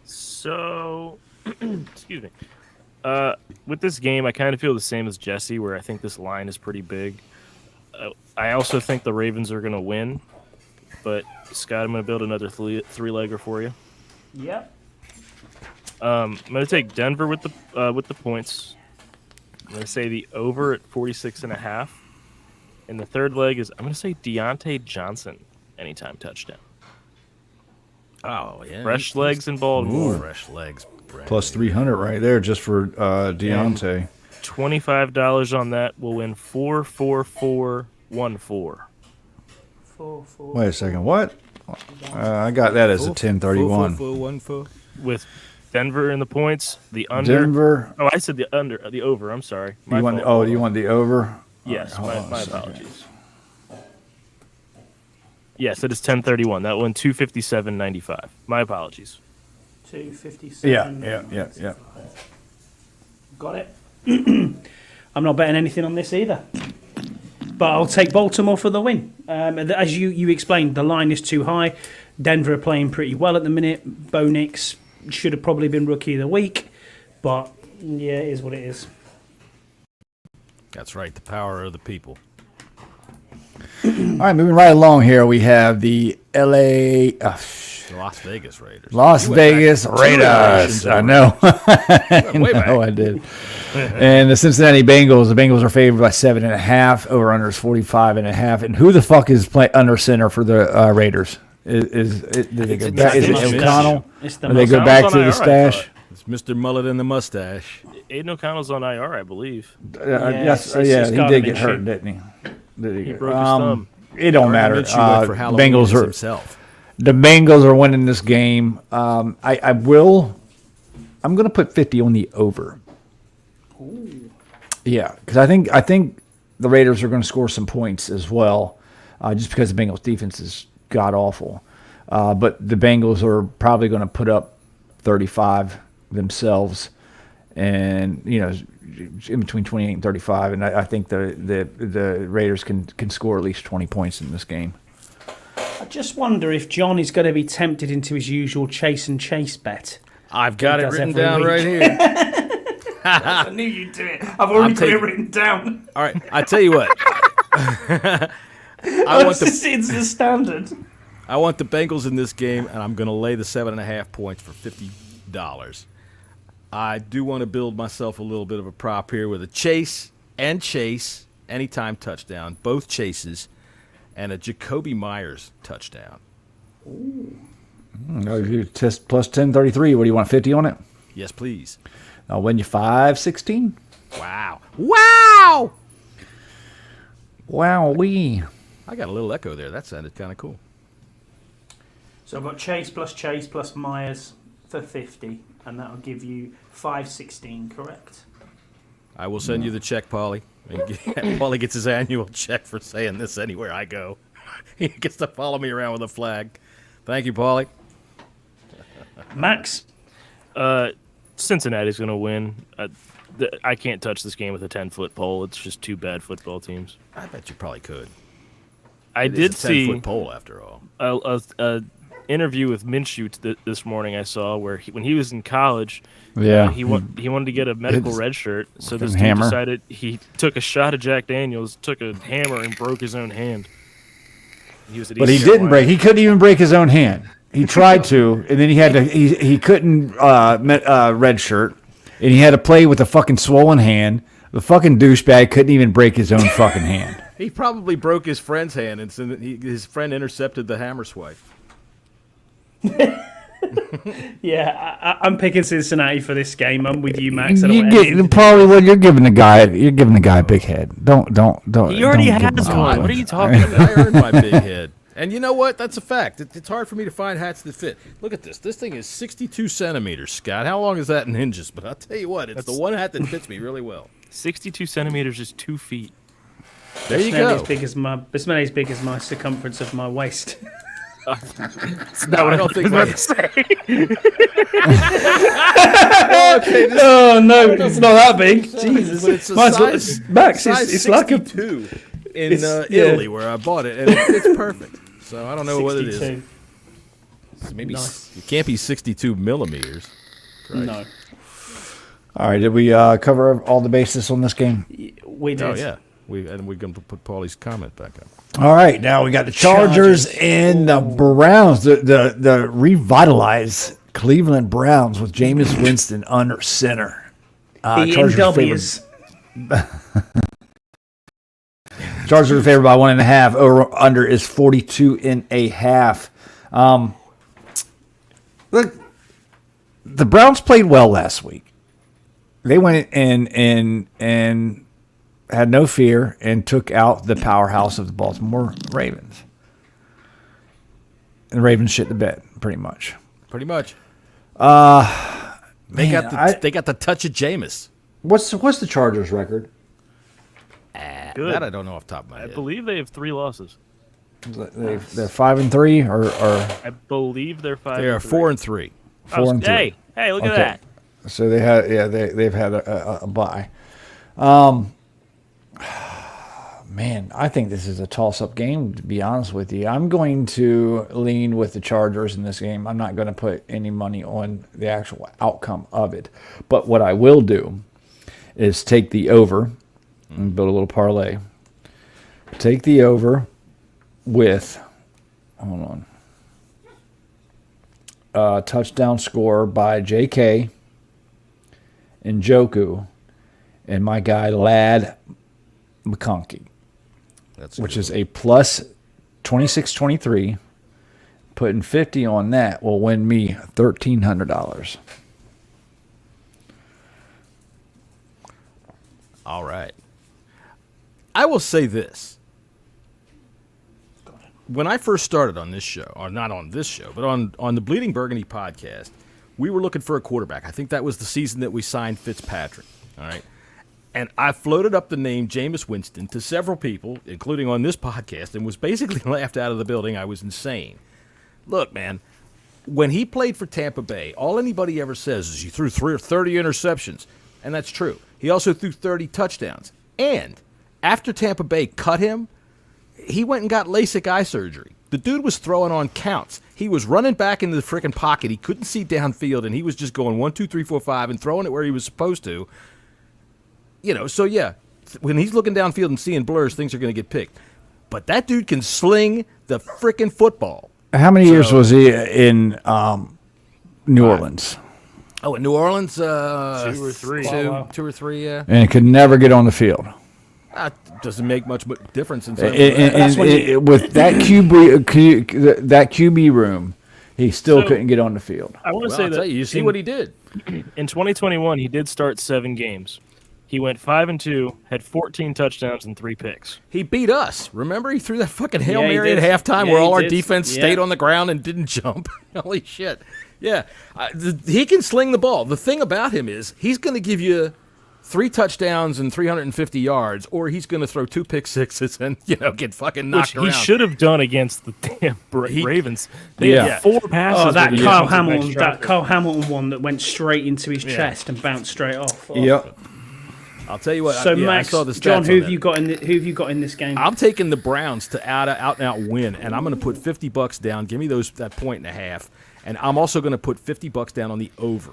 So, excuse me. With this game, I kind of feel the same as Jesse, where I think this line is pretty big. I also think the Ravens are going to win, but Scott, I'm going to build another three-legger for you. Yep. I'm going to take Denver with the points. I'm going to say the over at 46.5. And the third leg is I'm going to say Deontay Johnson anytime touchdown. Oh, yeah. Fresh legs in Baltimore. Fresh legs. Brad. Plus 300 right there just for Deontay. $25 on that will win 44414. 4, 4. Wait a second. What? I got that as a 1031. 4. With Denver in the points, the under. Denver. Oh, I said the under, the over. I'm sorry. You want? Oh, you want the over? Yes. All right, my apologies. Yes, it is 1031. That one 257.95. My apologies. 257. Yeah. Got it. I'm not betting anything on this either. But I'll take Baltimore for the win. As you explained, the line is too high. Denver are playing pretty well at the minute. Bo Nix should have probably been Rookie of the Week. But, yeah, it is what it is. That's right, the power of the people. All right, moving right along here, we have the The Las Vegas Raiders. Las Vegas Raiders. I know. Way back. I did. And the Cincinnati Bengals. The Bengals are favored by 7.5. Over under is 45.5. And who the fuck is under center for the Raiders? Is it O'Connell? It's the Or they go back to the O'Connell's on IR, I stash? It's Mr. Mullet and the mustache. Aiden O'Connell's on IR, I believe. Yes, He it's got did him in get hurt, shape. didn't he? He broke his thumb. It don't matter. Minshew went for Halloween Bengals as are himself. the Bengals are winning this game. I'm going to put 50 on the over. Ooh. Yeah, because I think the Raiders are going to score some points as well, just because the Bengals defense is god awful. But the Bengals are probably going to put up 35 themselves, and in between 28 and 35. And I think the Raiders can score at least 20 points in this game. I just wonder if John is going to be tempted into his usual chase and chase bet. I've got it does written every down week. right here. I knew you'd do it. I've already got it written down. All right, I tell you what. It's the standard. I want the Bengals in this game, and I'm going to lay the 7.5 points for $50. I do want to build myself a little bit of a prop here with a chase anytime touchdown, both chases, and a Jacoby Myers touchdown. You test plus 1033. What do you want? 50 on it? Yes, please. I'll win you 516. Wow. Wow! Wow-wee. I got a little echo there. That sounded kind of cool. So I've got Chase plus Myers for 50, and that'll give you 516, correct? I will send you the check, Paulie. Paulie gets his annual check for saying this anywhere I go. He gets to follow me around with a flag. Thank you, Paulie. Max? Cincinnati's going to win. I can't touch this game with a 10-foot pole. It's just two bad football teams. I bet you probably could. I did It's a see 10-foot pole, after all. a interview with Minshew this morning. I saw where when he was in college, Yeah. he wanted to get a medical It's red shirt. So this dude hammer. decided he took a shot of Jack Daniels, took a hammer, and broke his own hand. But he didn't break. He couldn't even break his own hand. He tried to, and then he had to. He couldn't red shirt, and he had to play with a fucking swollen hand. The fucking douchebag couldn't even break his own fucking hand. He probably broke his friend's hand, and his friend intercepted the hammer swipe. Yeah, I'm picking Cincinnati for this game. I'm with you, Max. I don't You want get, anything to do probably when you're giving the guy a big head. Don't. He already don't give has him one. a- What are you talking about? I earned my big head. And you know what? That's a fact. It's hard for me to find hats that fit. Look at this. This thing is 62 centimeters, Scott. How long is that in inches? But I'll tell you what, it's the one hat that fits me really well. 62 centimeters is 2 feet. There you It's nearly go. as big as my circumference of my waist. No, I don't think Oh no, it's not that big. Jesus, But it's a Mine's size, Max. size It's like a 62 in yeah. Italy where I bought it, and it's perfect. So I don't know what it is. 62. So maybe it can't be 62 millimeters. No, All right. Did we cover all the bases on this game? we did. Oh yeah, we're going to put Paulie's comment back up. All right, now we got the Chargers and the Browns, the revitalized Cleveland Browns with Jameis Winston under center. ENWs. Chargers are favored by 1.5. Over under is 42.5. Look, the Browns played well last week. They went and had no fear and took out the powerhouse of the Baltimore Ravens. And the Ravens shit the bed, pretty much. Pretty much. They Man, got the touch of Jameis. What's the Chargers record? Good. That I don't know off the top of my I head. believe they have 3 losses. They're 5-3 or I believe they're 5. They are 4-3. 4-3. Hey, look at Okay. that. So they had they've had a bye. Man, I think this is a toss-up game, to be honest with you. I'm going to lean with the Chargers in this game. I'm not going to put any money on the actual outcome of it. But what I will do is take the over and build a little parlay. Take the over with, hold on, touchdown score by J.K. and Njoku and my guy Lad McConkey, which is a plus 26-23. Putting 50 on that will win me $1,300. All right. I will say this. When I first started on this show, or not on this show, but on the Bleeding Burgundy podcast, we were looking for a quarterback. I think that was the season that we signed Fitzpatrick. All right. And I floated up the name Jameis Winston to several people, including on this podcast, and was basically laughed out of the building. I was insane. Look, man, when he played for Tampa Bay, all anybody ever says is he threw 30 interceptions. And that's true. He also threw 30 touchdowns. And after Tampa Bay cut him, he went and got LASIK eye surgery. The dude was throwing on counts. He was running back into the freaking pocket. He couldn't see downfield, and he was just going 1, 2, 3, 4, 5 and throwing it where he was supposed to. You know, so yeah, when he's looking downfield and seeing blurs, things are going to get picked. But that dude can sling the freaking football. How many years was he in New Orleans? Oh, in New Orleans, 2 or 3. Two or three, yeah. And he could never get on the field. Doesn't make much difference in With that QB room, he still So- couldn't get on the field. I want to Well, say I'll that tell you see what he did. in 2021 he did start 7 games. He went 5-2, had 14 touchdowns and 3 picks. He beat us. Remember, he threw that fucking Hail Yeah, he Mary at did. halftime Yeah, where he all our did. defense Yeah. stayed on the ground and didn't jump. Holy shit. Yeah. He can sling the ball. The thing about him is he's going to give you 3 touchdowns and 350 yards, or he's going to throw 2 pick sixes and, get fucking knocked Which around. he should have done against the damn Ravens. They Yeah. had 4 passes. Oh, that where the Kyle offensive Hamilton, backs that dropped Kyle Hamilton one that went straight into his chest and bounced straight off. Oh. Yep. I'll tell you what. So I Max, saw the stats John, on who have that. you got in? Who have you got in this game? I'm taking the Browns to out and out win, and I'm going to put $50 down. Give me that point and a half, and I'm also going to put $50 down on the over.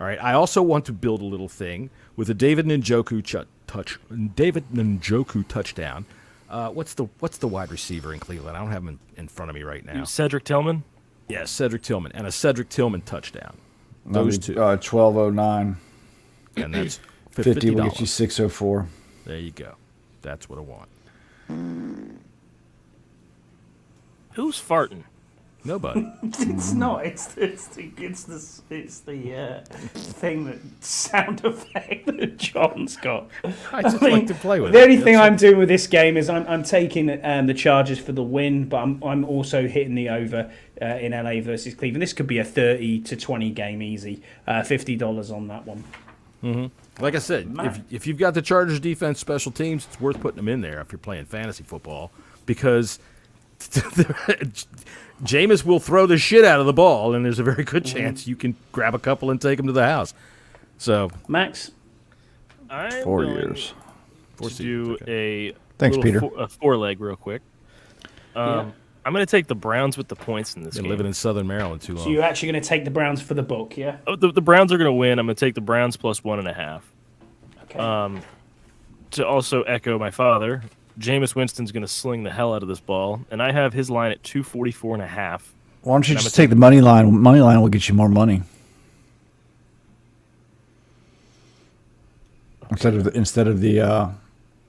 All right. I also want to build a little thing with a David Njoku touchdown. What's the wide receiver in Cleveland? I don't have him in front of me right now. Cedric Tillman. Yeah, Cedric Tillman, and a Cedric Tillman touchdown. Those two, 1209. and that's 50 will $50. get you 604. There you go. That's what I want. Who's farting? Nobody. It's not. It's the thing that sound effect that John's got. I just mean, like to play with The it. only thing That's I'm doing with this game is I'm taking the Chargers for the win, but I'm also hitting the over in LA versus Cleveland. This could be a 30-20 game easy. $50 on that one. Like I said, if you've got the Chargers defense special teams, it's worth putting them in there if you're playing fantasy football because Jameis will throw the shit out of the ball, and there's a very good chance you can grab a couple and take them to the house. So, Max, I'm 4 going years. to do a Thanks, little Peter. a 4-leg real quick. I'm going to take the Browns with the points in this been game. living in Southern Maryland too long. so you're actually going to take the Browns for the book, yeah? Oh, the Browns are going to win. I'm going to take the Browns plus 1.5. Okay. To also echo my father, Jameis Winston's going to sling the hell out of this ball, and I have his line at 244.5. Why don't you I'm just a- take the money line? Money line will get you more money instead of the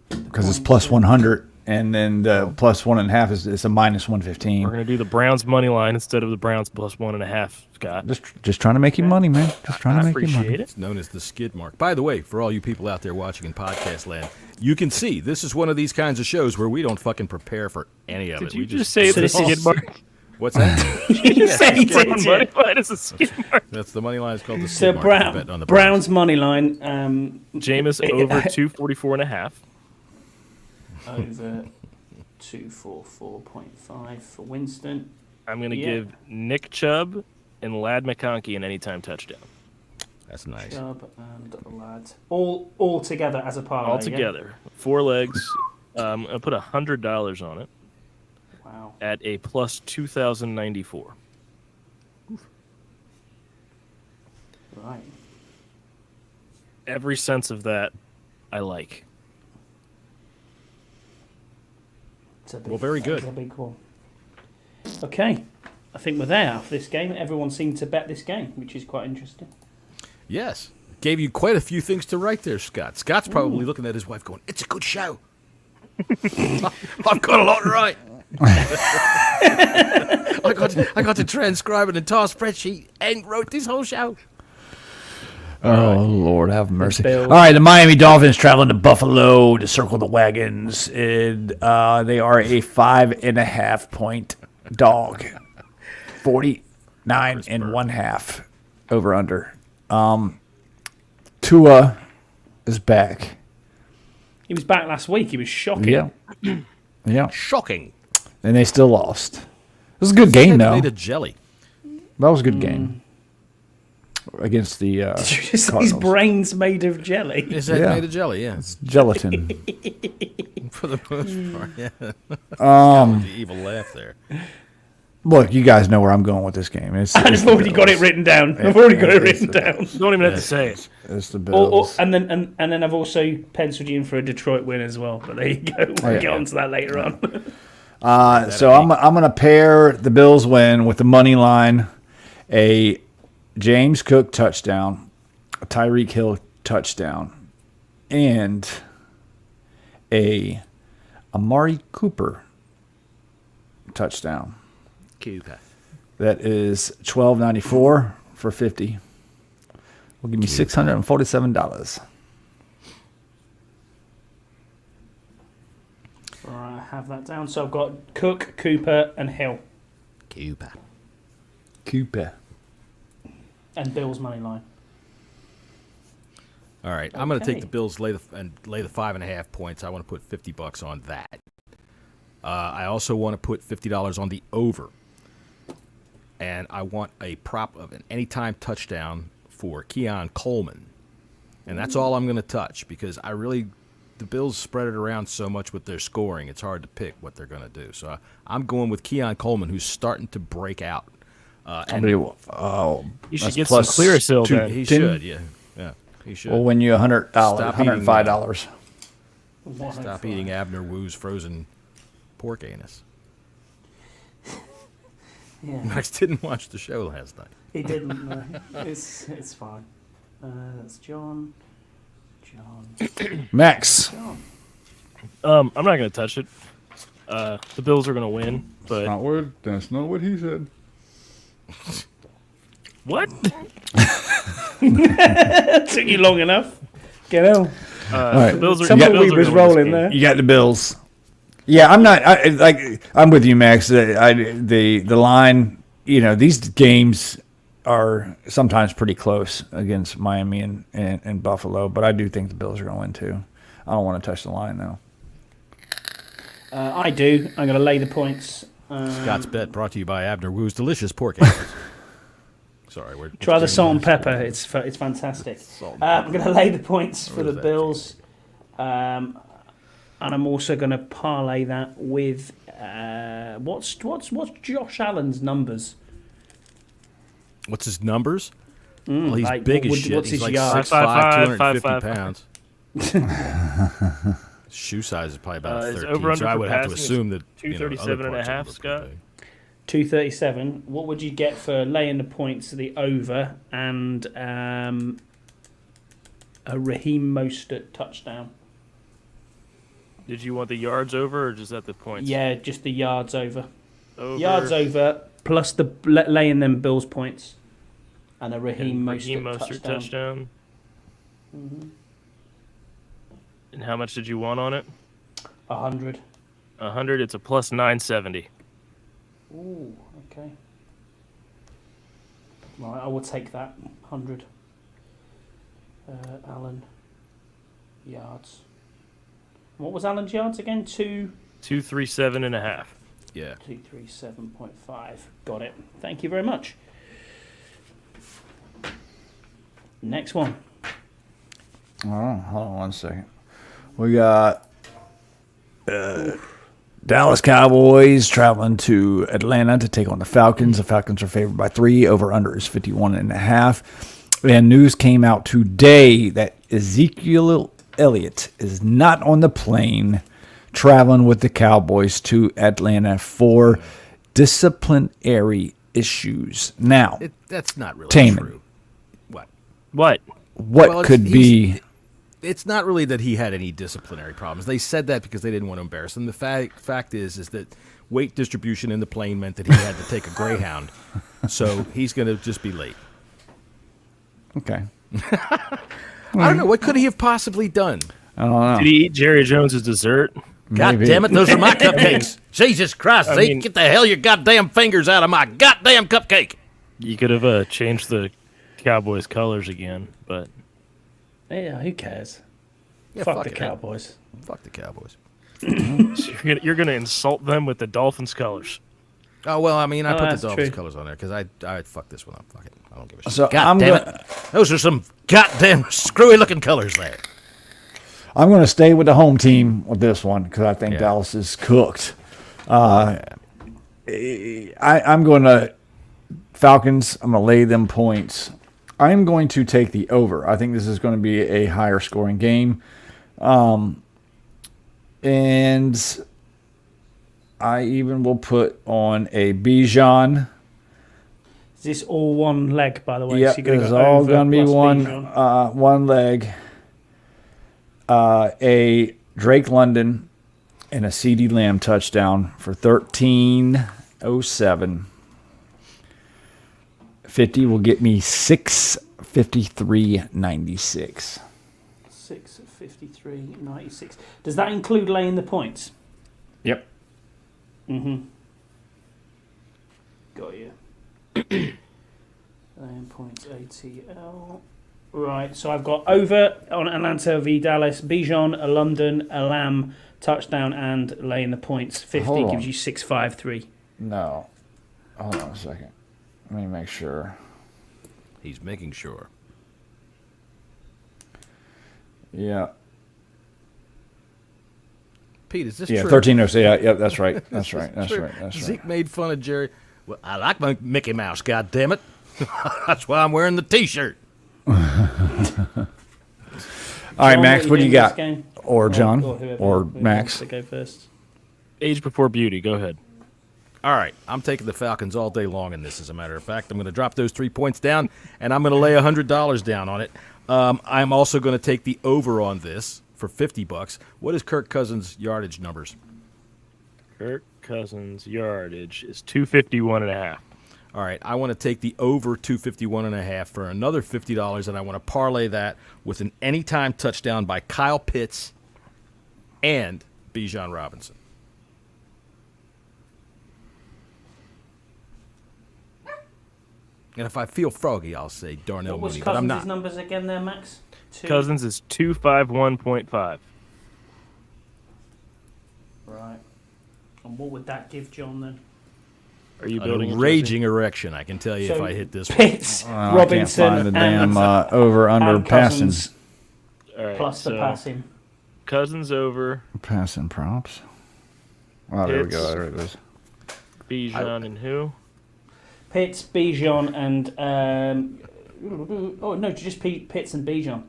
because it's plus 100 and then the plus 1.5 is a minus 115. We're going to do the Browns money line instead of the Browns plus 1.5, Scott. Just trying to make you money, man. Just trying to I make you money. appreciate it. It's known as the skid mark. By the way, for all you people out there watching in podcast land, you can see this is one of these kinds of shows where we don't fucking prepare for any of it. Did you We just say it's So a this is- skid mark? What's that? You said he did, Brown yeah. money line is a skid mark. That's the money line. It's called the So skid mark. We're betting on the Browns money line. Jameis over 244.5. Over 244.5 for Winston. I'm going to Yeah. give Nick Chubb and Lad McConkey an anytime touchdown. That's nice. Chubb and Lads. All together as a parlay. All yeah? together. 4 legs. I'll put $100 on it Wow. at a plus 2,094. Right. Every sense of that I like. It's a big, Well, very good. It's a big one. Okay. I think we're there for this game. Everyone seemed to bet this game, which is quite interesting. Yes. Gave you quite a few things to write there, Scott. Scott's probably looking at his wife going, "It's a good show." I've got a lot to write. I got to transcribe an entire spreadsheet and wrote this whole show. Oh, Lord, have mercy. Bills. All right, the Miami Dolphins traveling to Buffalo to circle the wagons. And, they are a 5.5 point dog. 49 and 1/2 over under. Tua is back. He was back last week. He was shocking. Yeah. Yeah. Shocking. And they still lost. It was a good game, It's though. made of jelly. That was a good game. Against the Did you just say his Cardinals. brain's made of jelly? Is that Yeah. made of jelly? Yeah. Gelatin. For the most part, yeah. The evil laugh there. Look, you guys know where I'm going with this game. It's I've already got it written down. I've already got it written down. You don't even have to say it. It's the Or, Bills. and then I've also penciled you in for a Detroit win as well. But there you go. We'll get on to that later on. So I'm going to pair the Bills win with the money line, a James Cook touchdown, a Tyreek Hill touchdown, and a Amari Cooper touchdown. Cooper. That is $12.94 for 50. Will give me $647. Right, I have that down. So I've got Cook, Cooper, and Hill, Cooper. and Bill's money line. All right, I'm going to take Okay. the Bills, lay the 5.5 points. I want to put $50 on that. I also want to put $50 on the over, and I want a prop of an anytime touchdown for Keon Coleman, and that's all I'm going to touch because the Bills spread it around so much with their scoring. It's hard to pick what they're going to do. So I'm going with Keon Coleman, who's starting to break out. And You should that's get some plus Clearasil two- then. he 10? should, yeah, he should. We'll win you $100, Stop eating $105. Stop eating Abner Wu's frozen pork anus. Yeah, Max didn't watch the show last night. he didn't. No. It's fine. That's John. Max. I'm not going to touch it. The Bills are going to win, but That's not what he said. what? Took you long enough. Get out. right. The Bills are. Some the of Bills we are was gonna win this rolling game. there. You got the Bills. Yeah, I'm not. I'm with you, Max. The line. These games are sometimes pretty close against Miami and Buffalo, but I do think the Bills are going to win too. I don't want to touch the line though. I do. I'm going to lay the points. Scott's Bet brought to you by Abner Wu's delicious pork anus. Sorry, we're Try the salt and pepper. It's fantastic. I'm going to lay the points for Where the does that Bills, and I'm also going to parlay that with what's Josh Allen's numbers? What's his numbers? Well, he's like, big what- as shit. what's He's his like yard? 6'5", 250 5'5", pounds. Shoe size is probably about Is 13, over-under so I for would have to passing is assume that 237 and a half, Scott? 237. What would you get for laying the points to the over and a Raheem Mostert touchdown? Did you want the yards over or just at the points? Yeah, just the yards over. Over. Yards over plus the laying them Bills points and a Raheem And Mostert touchdown. touchdown. And how much did you want on it? 100. 100. It's a plus 970. Ooh, okay. Right, I will take that 100. Allen yards. What was Allen's yards again? 237 and a half. Yeah. 237.5. Got it. Thank you very much. Next one. Oh, hold on one second. We got Dallas Cowboys traveling to Atlanta to take on the Falcons. The Falcons are favored by 3. Over-under is 51.5. And news came out today that Ezekiel Elliott is not on the plane traveling with the Cowboys to Atlanta for disciplinary issues. Now, That's not really Taman. true. What? What? what Well, could be... It's not really that he had any disciplinary problems. They said that because they didn't want to embarrass him. The fact is that weight distribution in the plane meant that he had to take a Greyhound, so he's going to just be late. Okay. I don't know. What could he have possibly done? I don't know. Did he eat Jerry Jones' dessert? God Maybe. damn it, those are my cupcakes. Jesus Christ, I Zeke, mean- get the hell your goddamn fingers out of my goddamn cupcake. You could have changed the Cowboys' colors again, but Yeah, who cares? Yeah, Fuck the it. Cowboys. Fuck the Cowboys. you're gonna insult them with the Dolphins' colors. Oh, well, I mean, I Oh, put that's the Dolphins true. colors on there because I fuck this one up. Fuck it. I don't give a shit. So God I'm damn gonna- it. Those are some goddamn screwy looking colors there. I'm going to stay with the home team with this one because I think Yeah. Dallas is cooked. I'm going to Falcons. I'm going to lay them points. I'm going to take the over. I think this is going to be a higher scoring game. And I even will put on a Bijan. Is this all one leg, by the way? Yep, So you're it's go all over going to be plus one Bijan. one leg. A Drake London and a CD Lamb touchdown for 1307. 50 will get me 653.96. 653.96. Does that include laying the points? Yep. Got you. Laying points ATL. Right, so I've got over on Atlanta v Dallas, Bijan, a London, a Lamb, touchdown, and laying the points. 50 Hold gives on. you 653. No. Hold on a second. Let me make sure. He's making sure. Yeah. Pete, is this Yeah, true? 1306. Yeah, yeah, that's right. That's right. That's True. right. That's right. Zeke made fun of Jerry. Well, I like my Mickey Mouse, God damn it. That's why I'm wearing the T-shirt. All right, John, Max, what do you doing this got? game? Or John? whoever Or wants Max? to go first. Age before beauty. Go ahead. All right, I'm taking the Falcons all day long in this, as a matter of fact. I'm going to drop those 3 points down, and I'm going to lay $100 down on it. I'm also going to take the over on this for $50. What is Kirk Cousins' yardage numbers? Kirk Cousins' yardage is 251.5. All right, I want to take the over 251.5 for another $50, and I want to parlay that with an anytime touchdown by Kyle Pitts and Bijan Robinson. And if I feel froggy, I'll say Darnell What was Mooney, but I'm Cousins' not. numbers again there, Max? Cousins is 251.5. Right. And what would that give John then? Are you A building a raging erection, I can tell you, if So I hit this one. Pitts, I can't Robinson, find the damn and, over under and passing Cousins All right, plus the so passing. Cousins over, passing props. Oh, there we go. Pitts. There it is. Bijan and who? Pitts, Bijan, and just Pitts and Bijan.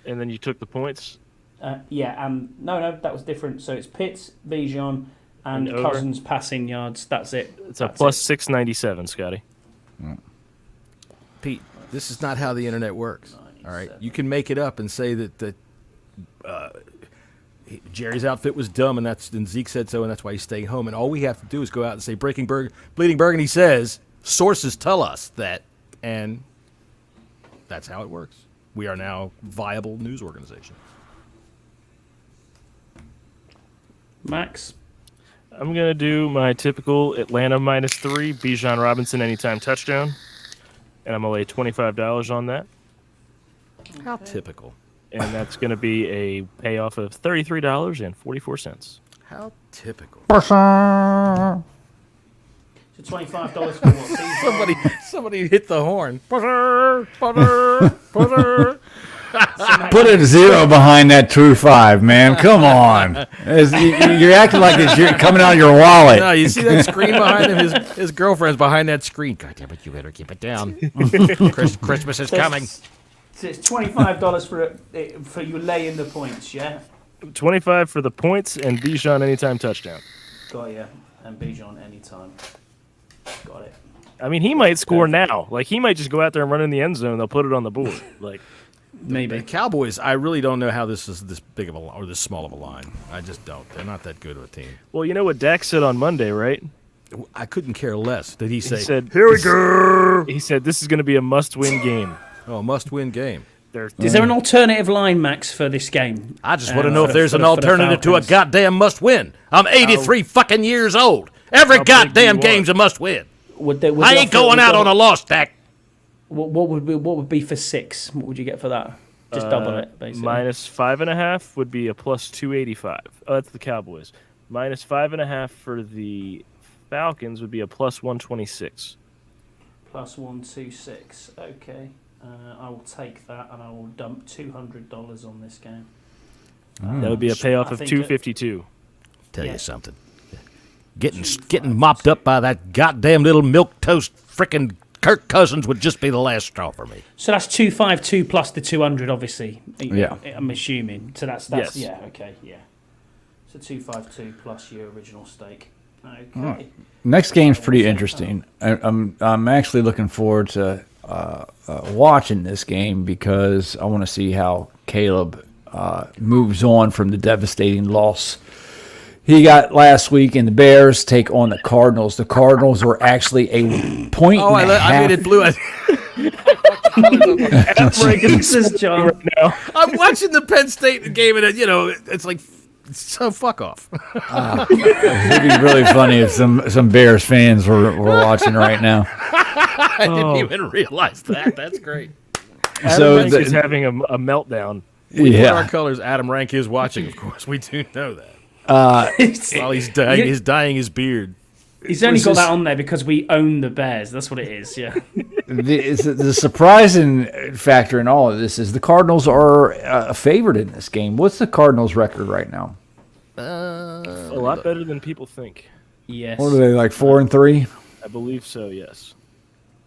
And then you took the points. No, that was different. So it's Pitts, Bijan, and And over? Cousins passing yards. That's it. It's a That's plus it. 697, Scotty. Pete, this is not how the internet works. All right, you can make it up and say that Jerry's outfit was dumb, and Zeke said so, and that's why he's staying home. And all we have to do is go out and say Bleeding Burgundy says sources tell us that, and that's how it works. We are now a viable news organization. Max. I'm going to do my typical Atlanta -3, Bijan Robinson anytime touchdown. And I'm going to lay $25 on that. How typical. And that's going to be a payoff of $33.44. How typical. So $25 for what? Somebody hit the horn. Put a 0 behind that true 5, man. Come on. You're acting like you're coming out of your wallet. No, you see that screen behind him? His girlfriend's behind that screen. God damn it, you better keep it down. Christmas is coming. So it's $25 for you laying the points, yeah? 25 for the points and Bijan anytime touchdown. Got ya. And Bijan anytime. Got it. I mean, he might score now. Like, he might just go out there and run in the end zone. They'll put it on the board. Like, Maybe. The Cowboys, I really don't know how this is this big of a or this small of a line. I just don't. They're not that good of a team. well, you know what Dak said on Monday, right? I couldn't care less. Did he say? He said, "Here we go." He said, this is going to be a must-win game. Oh, must-win game. Is there an alternative line, Max, for this game? I just want to know for if the- there's for an the- for the alternative to a Falcons? goddamn must-win. I'm 83 fucking years old. Every How big do goddamn you game's a must-win. Would I ain't going out on a loss, Dak. What would be for 6? What would you get for that? Just double it, basically. -5.5 would be a plus 285. Oh, that's the Cowboys. -5.5 for the Falcons would be a plus 126. Plus 126. Okay. I will take that and I will dump $200 on this game. That would be a payoff I of think 252. Tell Yeah. you something. Getting mopped up by that goddamn little milk toast frickin' Kirk Cousins would just be the last straw for me. So that's 252 plus the 200, obviously. Yeah. I'm assuming. So that's Yes. yeah, okay, yeah. So 252 plus your original stake. Okay. Next game's pretty interesting. I'm actually looking forward to watching this game because I want to see how Caleb moves on from the devastating loss he got last week, and the Bears take on the Cardinals. The Cardinals were actually a point. Oh, and a half. I made it blue. This is John. right now. I'm watching the Penn State game, and it's like, so fuck off. It'd be really funny if some Bears fans were watching right now. I didn't even realize that. That's great. So Adam Rank is having a meltdown. What our yeah, colors Adam Rank is watching, of course. We do know that. While he's dyeing his beard. He's only got that on there because we own the Bears. That's what it is, yeah. the surprising factor in all of this is the Cardinals are a favorite in this game. What's the Cardinals' record right now? A lot better than people think. Yes. What are they, like 4-3 I believe so, yes.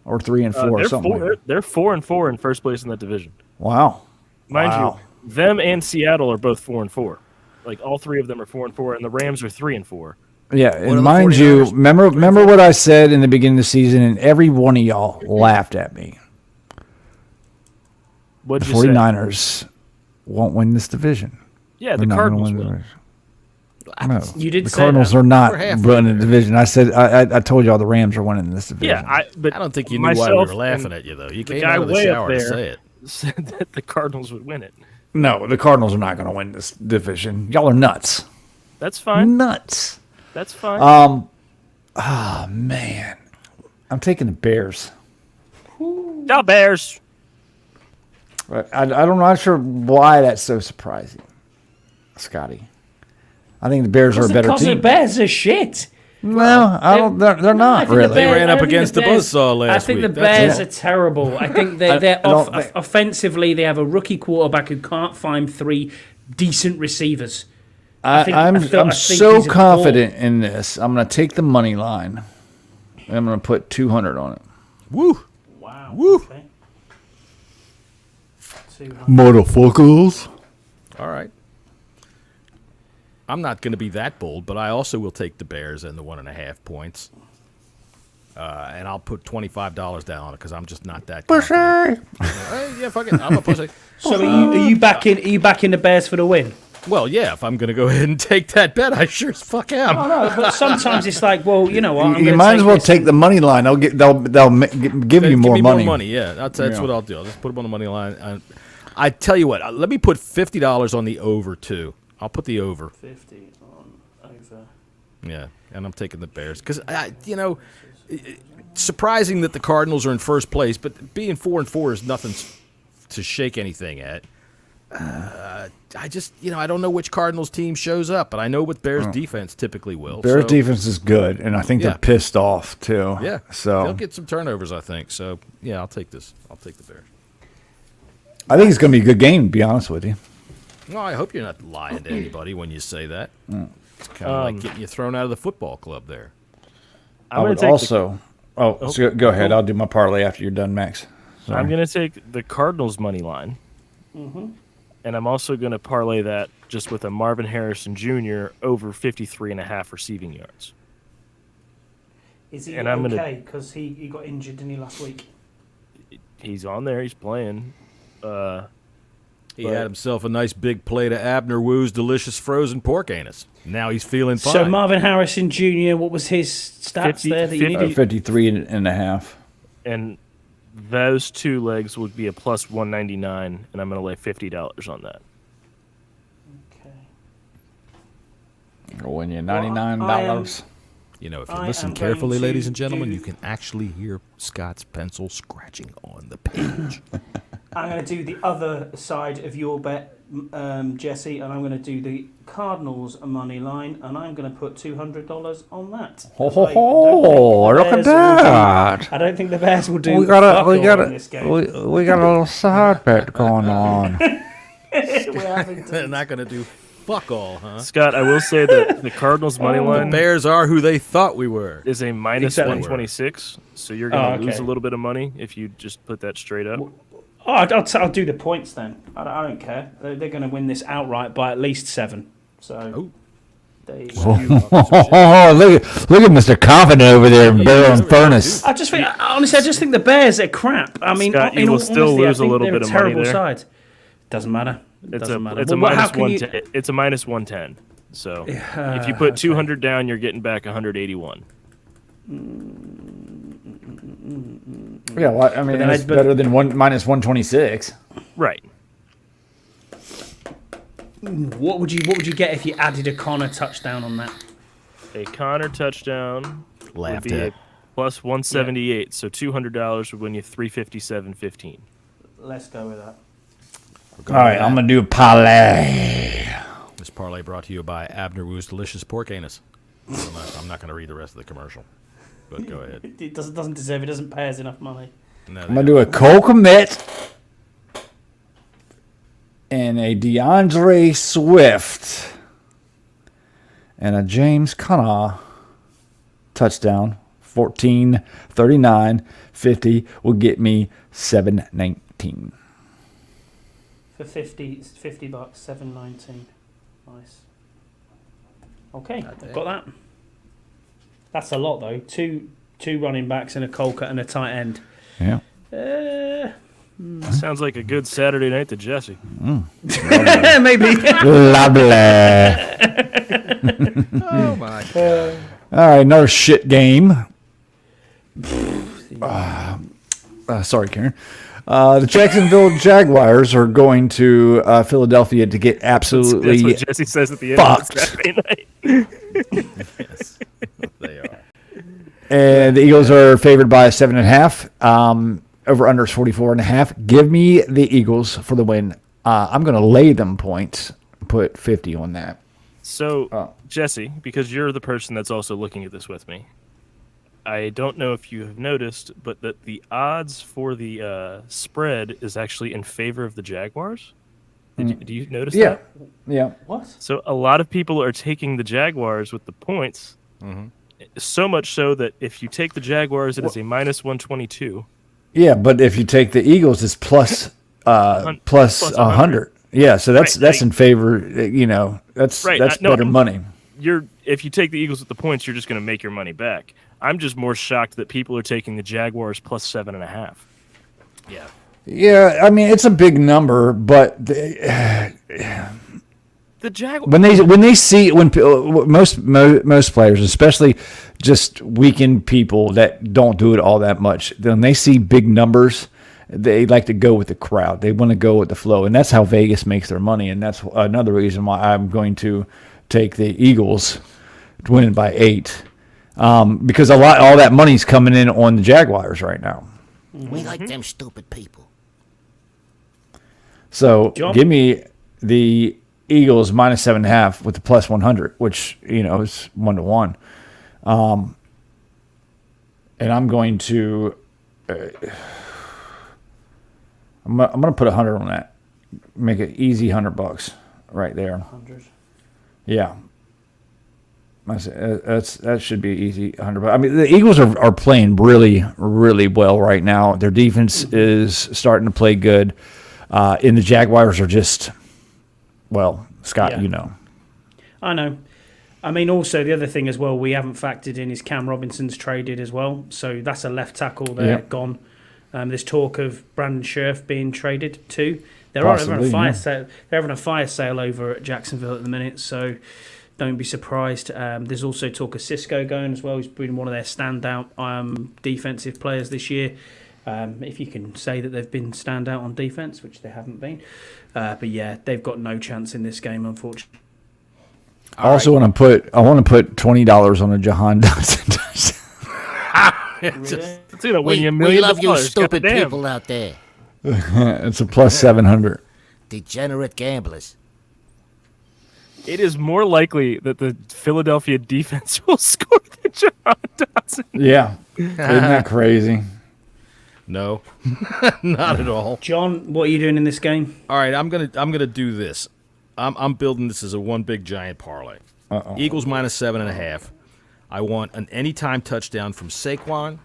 or 3-4 or They're something? Like that? they're 4-4 in first place in that division. Wow. Mind Wow. you, them and Seattle are both 4-4. Like all three of them are 4-4, and the Rams are 3-4. Yeah, are and the mind you, 49ers? remember what I said in the beginning of the season, and every one of y'all laughed at me. What'd The you say? 49ers won't win this division. Yeah, the They're not gonna Cardinals win the will. division. No, You did the say Cardinals that. are not We're halfway running the division. I said I told y'all the Rams are winning this division. Yeah, but I don't think you knew why we myself were laughing and at you, though. You the came guy out of the way shower up to there say it. said that the Cardinals would win it. No, the Cardinals are not going to win this division. Y'all are nuts. That's fine. Nuts. That's fine. Oh man, I'm taking the Bears. The Bears. I'm not sure why that's so surprising, Scotty. I think the Bears are a better Because the team. Bears are shit. Well, I don't. They're I not think the really. Bears- ran I up think against the Bears- buzzsaw last I think week. the That's Bears it. are terrible. I think they're I don't think- offensively. They have a rookie quarterback who can't find three decent receivers. I I'm think so he's a confident in this. I'm going to take the money line. And I'm going to put 200 on it. Woo. Wow. Woo. Okay. Motherfuckers. All right. I'm not going to be that bold, but I also will take the Bears and the 1.5 points. And I'll put $25 down on it because I'm just not that confident. Yeah, fuck it. I'm a pussy. So are you backing the Bears for the win? Well, yeah, if I'm going to go ahead and take that bet, I sure as fuck am. Oh no, but sometimes it's like, well, you know what? I'm You gonna might as well this take the money line. They'll give you Give more me money. more money, yeah. That's what I'll do. I'll just put them on the money line. I tell you what, let me put $50 on the over, too. I'll put the over. 50 on over. Yeah, and I'm taking the Bears. Because, surprising that the Cardinals are in first place, but being 4-4 is nothing to shake anything at. I just, I don't know which Cardinals team shows up, but I know what Bears defense typically will. Bears so, defense is good, and I think Yeah. they're pissed off too. Yeah, So they'll get some turnovers, I think. So, yeah, I'll take this. I'll take the Bears. I think it's going to be a good game. To be honest with you. No, I hope you're not lying to anybody when you say that. It's kind of like getting you thrown out of the football club there. I would also. So go ahead. I'll do my parlay after you're done, Max. Sorry. I'm going to take the Cardinals money line. And I'm also going to parlay that just with a Marvin Harrison Jr. over 53.5 receiving yards. Is he And I'm gonna- okay? Because he got injured, didn't he, last week? He's on there. He's playing. He had himself a nice big plate of Abner Woo's delicious frozen pork anus. Now he's feeling fine. So Marvin Harrison Jr., what was his stats 50 there that you needed? 53.5. And those two legs would be a plus 199, and I'm going to lay $50 on that. Okay. I'll win you $99. If you I listen am carefully, going ladies to and gentlemen, do- you can actually hear Scott's pencil scratching on the page. I'm going to do the other side of your bet, Jesse, and I'm going to do the Cardinals money line, and I'm going to put $200 on that. Ho ho ho! Look at that. I don't think the Bears will do We got fuck a all in this game. we got a little side bet going on. We're having to- They're not going to do fuck all, huh? Scott, I will say that the Cardinals money The line Bears are who they thought we were. is a minus Exactly. 126, so you're going to lose okay. a little bit of money if you just put that straight up. Oh, I'll do the points then. I don't care. They're going to win this outright by at least 7. So there you go. Oh, look at Mr. Confident over there in Barrel and Furnace. I just think, honestly, I just think the Bears are crap. I mean, Scott, you in will all still honesty, I lose a think little they're bit a of money terrible there. side. Doesn't matter. Doesn't matter. It's a Well, how minus can one. you- It's a minus 110. So if you put 200 down, you're getting back 181. Yeah, well, I mean, then it's but- better than minus 126. Right. What would you get if you added a Connor touchdown on that? A Connor touchdown would Laughed be at. a plus 178. So $200 would win you 357.15. Let's go with that. All right, I'm going to do a parlay. This parlay brought to you by Abner Wu's Delicious Pork Anus. I'm not going to read the rest of the commercial, but go ahead. It doesn't deserve. It doesn't pay us enough money. No, I'm going to do a Cole Kmet and a DeAndre Swift and a James Conner touchdown. 14, 39, 50 will get me 719. For $50, $7.19. Nice. Okay, I've got that. That's a lot though. Two running backs and a Colca and a tight end. Yeah. Sounds like a good Saturday night to Jesse. Maybe. Lovely. Oh my god. All right, another shit game. Sorry, Karen. The Jacksonville Jaguars are going to Philadelphia to get That's absolutely what Jesse says at the end of the Saturday night. Yes, they are. and the Eagles are favored by 7.5. Over under is 44.5. Give me the Eagles for the win. I'm going to lay them points. Put 50 on that. So, Jesse, because you're the person that's also looking at this with me, I don't know if you have noticed, but that the odds for the spread is actually in favor of the Jaguars. Do you notice Yeah. that? Yeah. What? So a lot of people are taking the Jaguars with the points. So much so that if you take the Jaguars, it is a minus 122. Yeah, but if you take the Eagles, it's plus Plus 100. Yeah, so that's Right, in favor. That's Right, that's no, better money. If you take the Eagles with the points, you're just going to make your money back. I'm just more shocked that people are taking the Jaguars plus 7.5. Yeah. Yeah, I mean it's a big number, but The Jaguars. when they see most players, especially just weekend people that don't do it all that much, when they see big numbers, they like to go with the crowd. They want to go with the flow, and that's how Vegas makes their money. And that's another reason why I'm going to take the Eagles to win by 8, because all that money's coming in on the Jaguars right now. We like them stupid people. So John? give me the Eagles minus 7.5 with the plus 100, which is 1-1. And I'm going to I'm going to put 100 on that. Make it easy $100 right there. 100. Yeah. That should be easy $100. I mean, the Eagles are playing really, really well right now. Their defense is starting to play good. And the Jaguars are just, well, Scott, Yeah. I know. I mean, also the other thing as well we haven't factored in is Cam Robinson's traded as well, so that's a left tackle there gone. There's talk of Brandon Scherf being traded too. They're having a fire sale. They're having a fire sale over at Jacksonville at the minute, so don't be surprised. There's also talk of Cisco going as well. He's been one of their standout defensive players this year. If you can say that they've been standout on defense, which they haven't been, but yeah, they've got no chance in this game, unfortunately. I also want to put $20 on a Jahan Dotson. Really? It's going to win you We millions love of you dollars. stupid Goddamn. people out there. It's a plus 700. Degenerate gamblers. It is more likely that the Philadelphia defense will score than John Dodson. Yeah. Isn't that crazy? No, not at all. John, what are you doing in this game? All right, I'm gonna do this. I'm building this as a one big giant parlay. Eagles minus 7.5. I want an anytime touchdown from Saquon,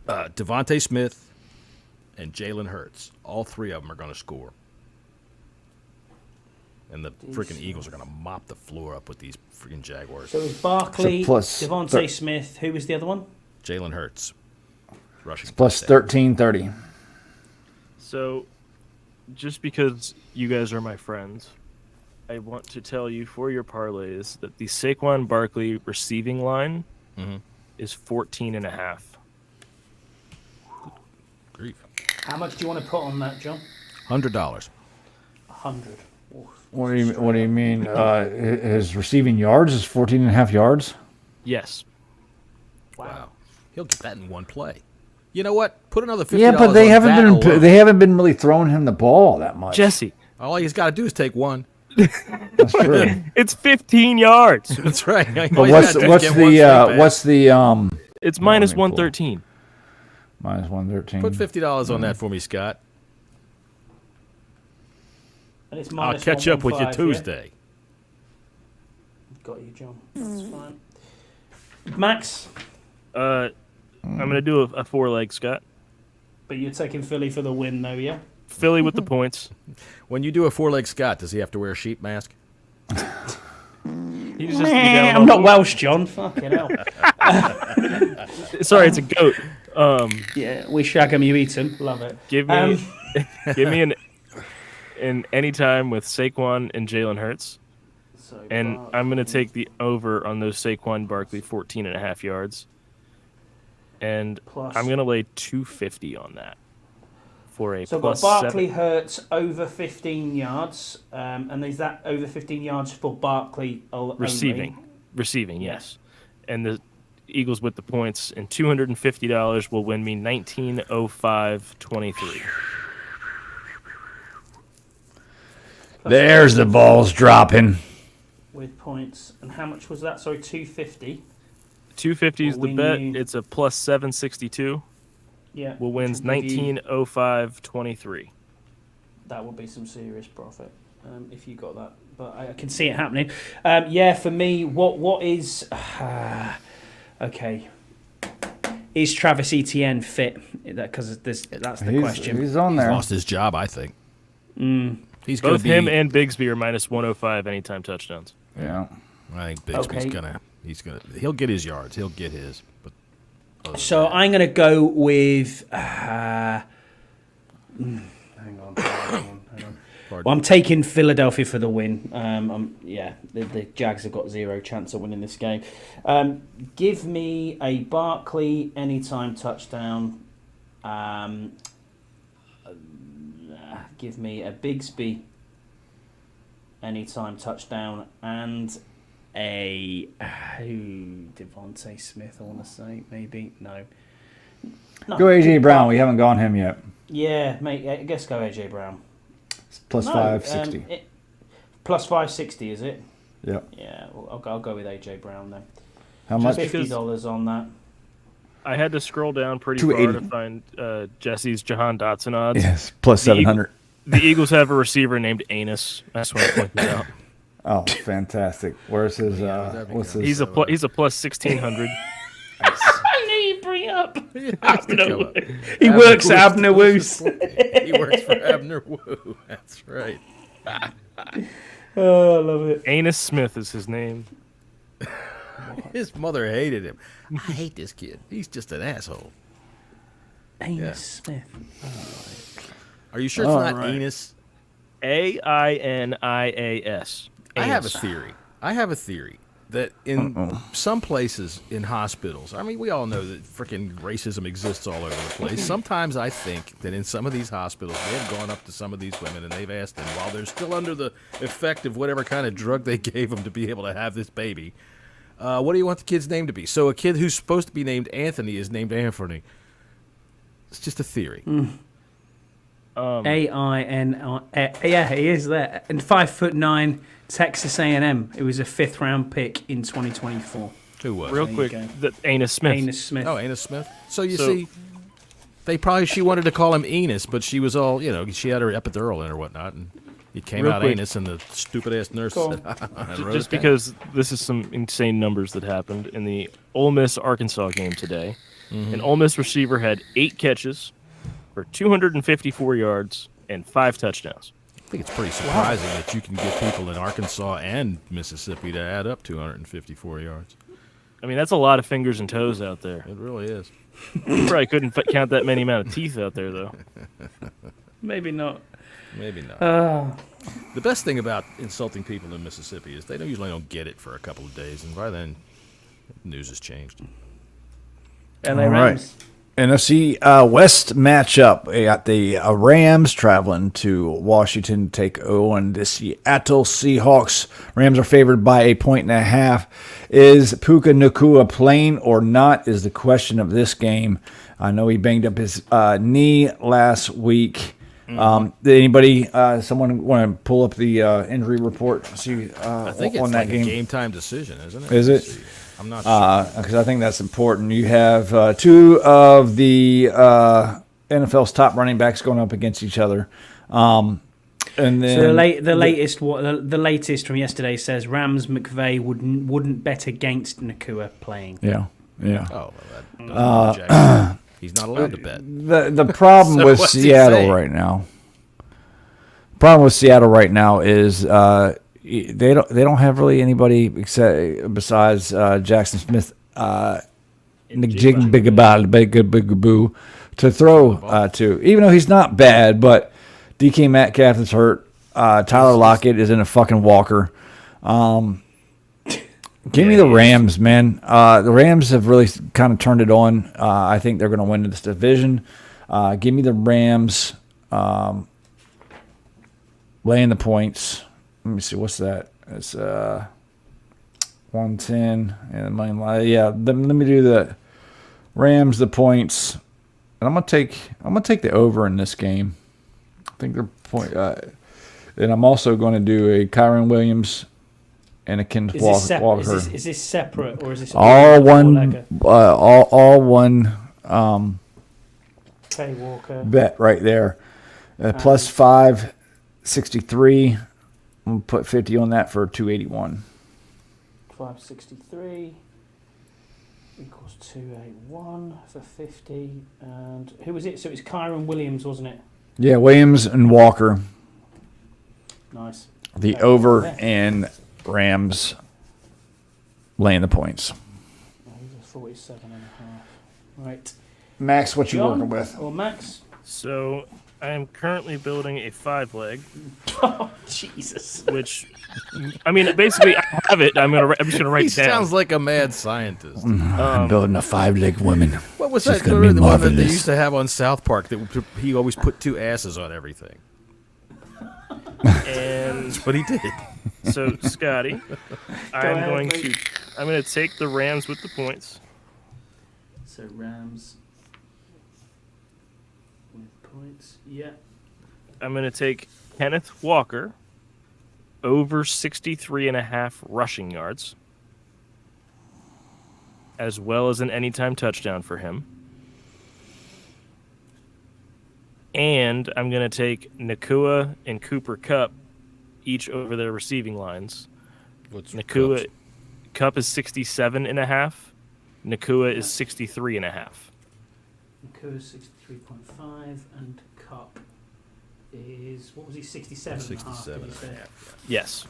Devontae Smith, and Jalen Hurts. All three of them are going to score. And the freaking Eagles are going to mop the floor up with these freaking Jaguars. So it was Barkley, So plus Devontae Smith. Who was the other one? Jalen Hurts. Rushing Plus touchdown. 1330. So just because you guys are my friends, I want to tell you for your parlays that the Saquon Barkley receiving line is 14.5. Grief. How much do you want to put on that, John? $100. 100. What do you mean? His receiving yards is 14.5 yards? Yes. Wow. He'll get that in one play. You know what? Put another $50 Yeah, but they on haven't that been alone. they haven't been really throwing him the ball that much. Jesse, All he's got to do is take one. That's true. it's 15 yards. That's right. But what's the It's minus let me pull. 113. minus 113? Put $50 on that for me, Scott. And it's I'll minus catch up with you 115, yeah? Tuesday. Got you, John. That's fine. Max, I'm gonna do a 4-leg, Scott. but you're taking Philly for the win, though, yeah? Philly with the points. When you do a 4-leg Scott, does he have to wear a sheep mask? He just has to be down I'm on not all Welsh, John. Fucking hell. fours. Sorry, it's a goat. Yeah, we shag 'em, you eat 'em. Love it. Give me give me an anytime with Saquon and Jalen Hurts. So And I'm going to take the over on those Saquon Barkley 14.5 yards. And Plus. I'm going to lay 250 on that for a So I've got plus Barkley 7. Hurts over 15 yards. And is that over 15 yards for Barkley only? Receiving, yes. And the Eagles with the points and $250 will win me 19.05.23. There's the balls dropping. With points. And how much was that? Sorry, 250. 250 is Will the win bet. you- It's a plus 762. Yeah. Will wins which will give you- 19.05.23. That would be some serious profit if you got that. But I can see it happening. Yeah, for me, what is okay? Is Travis Etienne fit? Because that's the question. He's on there. Lost his job, I think. He's going Both to be. him and Bigsby are minus 105 anytime touchdowns. Yeah. I think Bigsby's Okay. he'll get his yards. He'll get his. But So I'm going to go with. Hang on. Well, I'm taking Philadelphia for the win. The Jags have got zero chance of winning this game. Give me a Barkley anytime touchdown. Give me a Bigsby anytime touchdown and a Devontae Smith. I want to say maybe no. Go AJ Brown. We haven't gone him yet. Yeah, mate. I guess go AJ Brown. Plus No, 560. Plus 560, is it? Yep. Yeah, well, I'll go with AJ Brown then. How much? $50 on that. I had to scroll down pretty far to 280. find Jesse's Jahan Dotson odds. Yes. Plus 700. The Eagles have a receiver named Anus. I just want to point that out. Oh, fantastic. Where's his? What's his? He's a plus 1,600. I knew you'd bring it up. Abner, He works at Abner Woos. he works for Abner Woo. That's right. Oh, I love it. Anus Smith is his name. His mother hated him. I hate this kid. He's just an asshole. Amos Smith. Are you sure it's not Enos? Ainias. I have a theory that in some places in hospitals, I mean, we all know that freaking racism exists all over the place. Sometimes I think that in some of these hospitals, they have gone up to some of these women and they've asked them, while they're still under the effect of whatever kind of drug they gave them to be able to have this baby, what do you want the kid's name to be? So a kid who's supposed to be named Anthony is named Anthony. It's just a theory. AINI. Yeah, he is there. And 5'9", Texas A&M. It was a 5th round pick in 2024. Who was? Real There you quick, go. the Anus Smith. Amos Smith. Oh, Enos Smith. So you So- see, she wanted to call him Enos, but she was all, she had her epidural in or whatnot, and it came Real out quick. Anus, and the stupid-ass nurse Cool. said, I wrote Just it down. because this is some insane numbers that happened in the Ole Miss Arkansas game today. An Ole Miss receiver had 8 catches for 254 yards and 5 touchdowns. I think it's pretty surprising that you can get people in Arkansas and Mississippi to add up 254 yards. I mean, that's a lot of fingers and toes out there. It really is. You probably couldn't count that many amount of teeth out there, though. Maybe not. Maybe not. The best thing about insulting people in Mississippi is they usually don't get it for a couple of days, and by then, news has changed. LA All Rams. right. NFC West matchup. We got the Rams traveling to Washington to take on the Seattle Seahawks. Rams are favored by 1.5. Is Puka Nacua playing or not is the question of this game. I know he banged up his knee last week. Did anybody, someone want to pull up the injury report? See, I think it's on that like a game time decision, isn't it? Is it? I'm not sure. Because I think that's important. You have two of the NFL's top running backs going up against each other. And then So the latest from yesterday says Rams McVay wouldn't bet against Nacua playing. Yeah. Oh, well, that doesn't he's not allowed to bet. The problem So with what's he Seattle saying? right now. Problem with Seattle right now is they don't have really anybody besides Jackson Smith, Bigaboo to throw to. Even though he's not bad, but DK Metcalf is hurt. Tyler Lockett is in a fucking walker. Give me the Rams, man. The Rams have really kind of turned it on. I think they're going to win this division. Give me the Rams laying the points. Let me see. What's that? It's 110 and the money line. Yeah, let me do the Rams the points, and I'm gonna take the over in this game. I think they're point. And I'm also going to do a Kyron Williams and a Kenneth Walker. Is this separate or is this all one? All one. Trey Walker Bet right there. Plus 563. I'm gonna put 50 on that for 281. 563 equals 281 for 50. And who was it? So it's Kyron Williams, wasn't it? Yeah, Williams and Walker. Nice. The over and Rams laying the points. These are 47.5. Right. Max, what you John working with? or Max? So I am currently building a 5-leg, Oh, Jesus. which, I mean, basically I have it. I'm just gonna write He it down. sounds like a mad scientist. I'm building a 5-leg woman. What was She's that? gonna be The one that they marvelous. used to have on South Park that he always put two asses on everything. And That's what he did. so, Scotty, I'm ahead, going please. to take the Rams with the points. So Rams with points. Yeah. I'm going to take Kenneth Walker over 63.5 rushing yards, as well as an anytime touchdown for him. And I'm going to take Nacua and Cooper Kupp each over their receiving lines. What's Nacua, Kupp is 67.5. Nacua is 63.5. Nacua 63.5 and Cup is, what was he, 67.5? 67.5. Yes.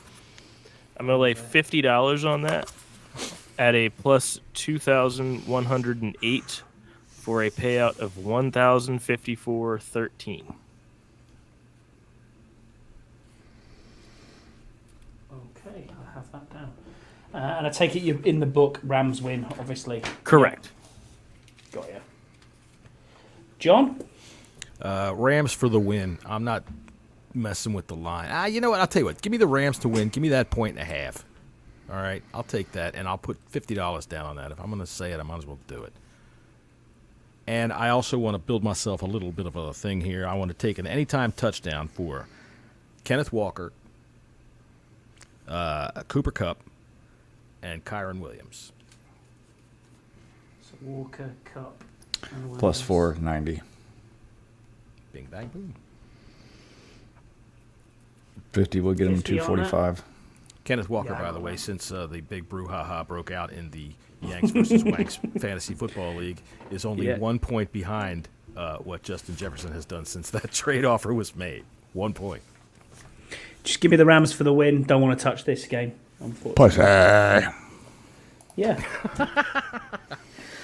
I'm going to lay $50 on that at a plus 2,108 for a payout of 1,054.13. Okay, I have that down. And I take it you're in the book, Rams win, obviously. Correct. Yeah. Got you. John? Rams for the win. I'm not messing with the line. You know what? I'll tell you what. Give me the Rams to win. Give me that 1.5. All right? I'll take that, and I'll put $50 down on that. If I'm going to say it, I might as well do it. And I also want to build myself a little bit of a thing here. I want to take an anytime touchdown for Kenneth Walker, Cooper Kupp, and Kyron Williams. So Walker, Cup, and Plus Williams. 490. Bing, bang, boom. 50 will get him 50 on 245. Kenneth Walker, Yeah, I by the know way, that. since the big brouhaha broke out in the Yanks versus Wanks Fantasy Football League, is only 1 point behind what Justin Jefferson has done since that trade offer was made. 1 point. Just give me the Rams for the win. Don't want to touch this game, unfortunately. Pussy. Yeah.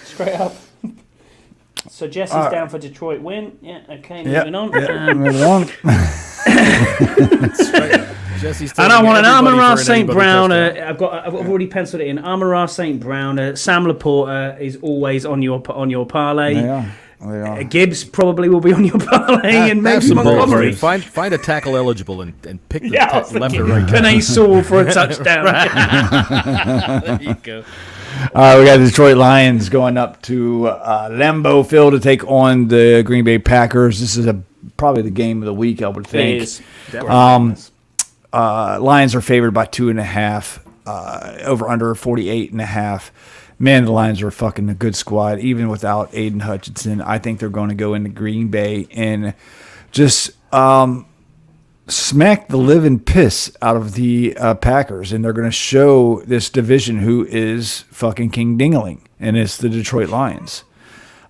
Straight up. So Jesse's down for Detroit win. Yeah, okay, moving on. Moving on. Jesse's And I want an taking everybody Amon-Ra for an St. anybody Brown. touchdown. I've already penciled it in. Amon-Ra St. Brown. Sam Laporta is always on your parlay. They are. Gibbs probably will be on your parlay, and Have maybe some balls, Montgomery. dude. Find a tackle eligible and pick the Yeah, I was left thinking, or right. Penei Sewell for a touchdown. There you go. We got the Detroit Lions going up to Lambeau Field to take on the Green Bay Packers. This is probably the game of the week, I would think. It is. Lions are favored by 2.5. Over under 48.5. Man, the Lions are fucking a good squad, even without Aiden Hutchinson. I think they're going to go into Green Bay and just smack the living piss out of the Packers, and they're going to show this division who is fucking King Dingling, and it's the Detroit Lions.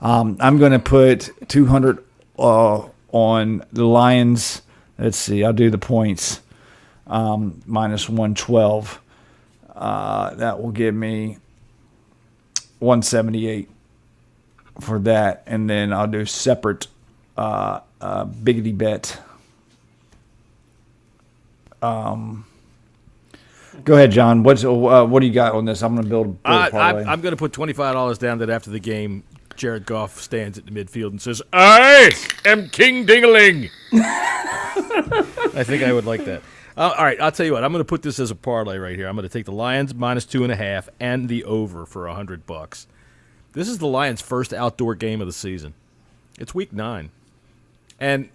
I'm going to put 200 on the Lions. Let's see, I'll do the points. Minus 112. That will give me 178 for that, and then I'll do separate biggity bet. Go ahead, John. What do you got on this? I'm going to build a parlay. I'm going to put $25 down that after the game, Jared Goff stands at the midfield and says, "I am King Dingaling." I think I would like that. All right, I'll tell you what. I'm going to put this as a parlay right here. I'm going to take the Lions minus 2.5 and the over for $100. This is the Lions' first outdoor game of the season. It's week 9. And,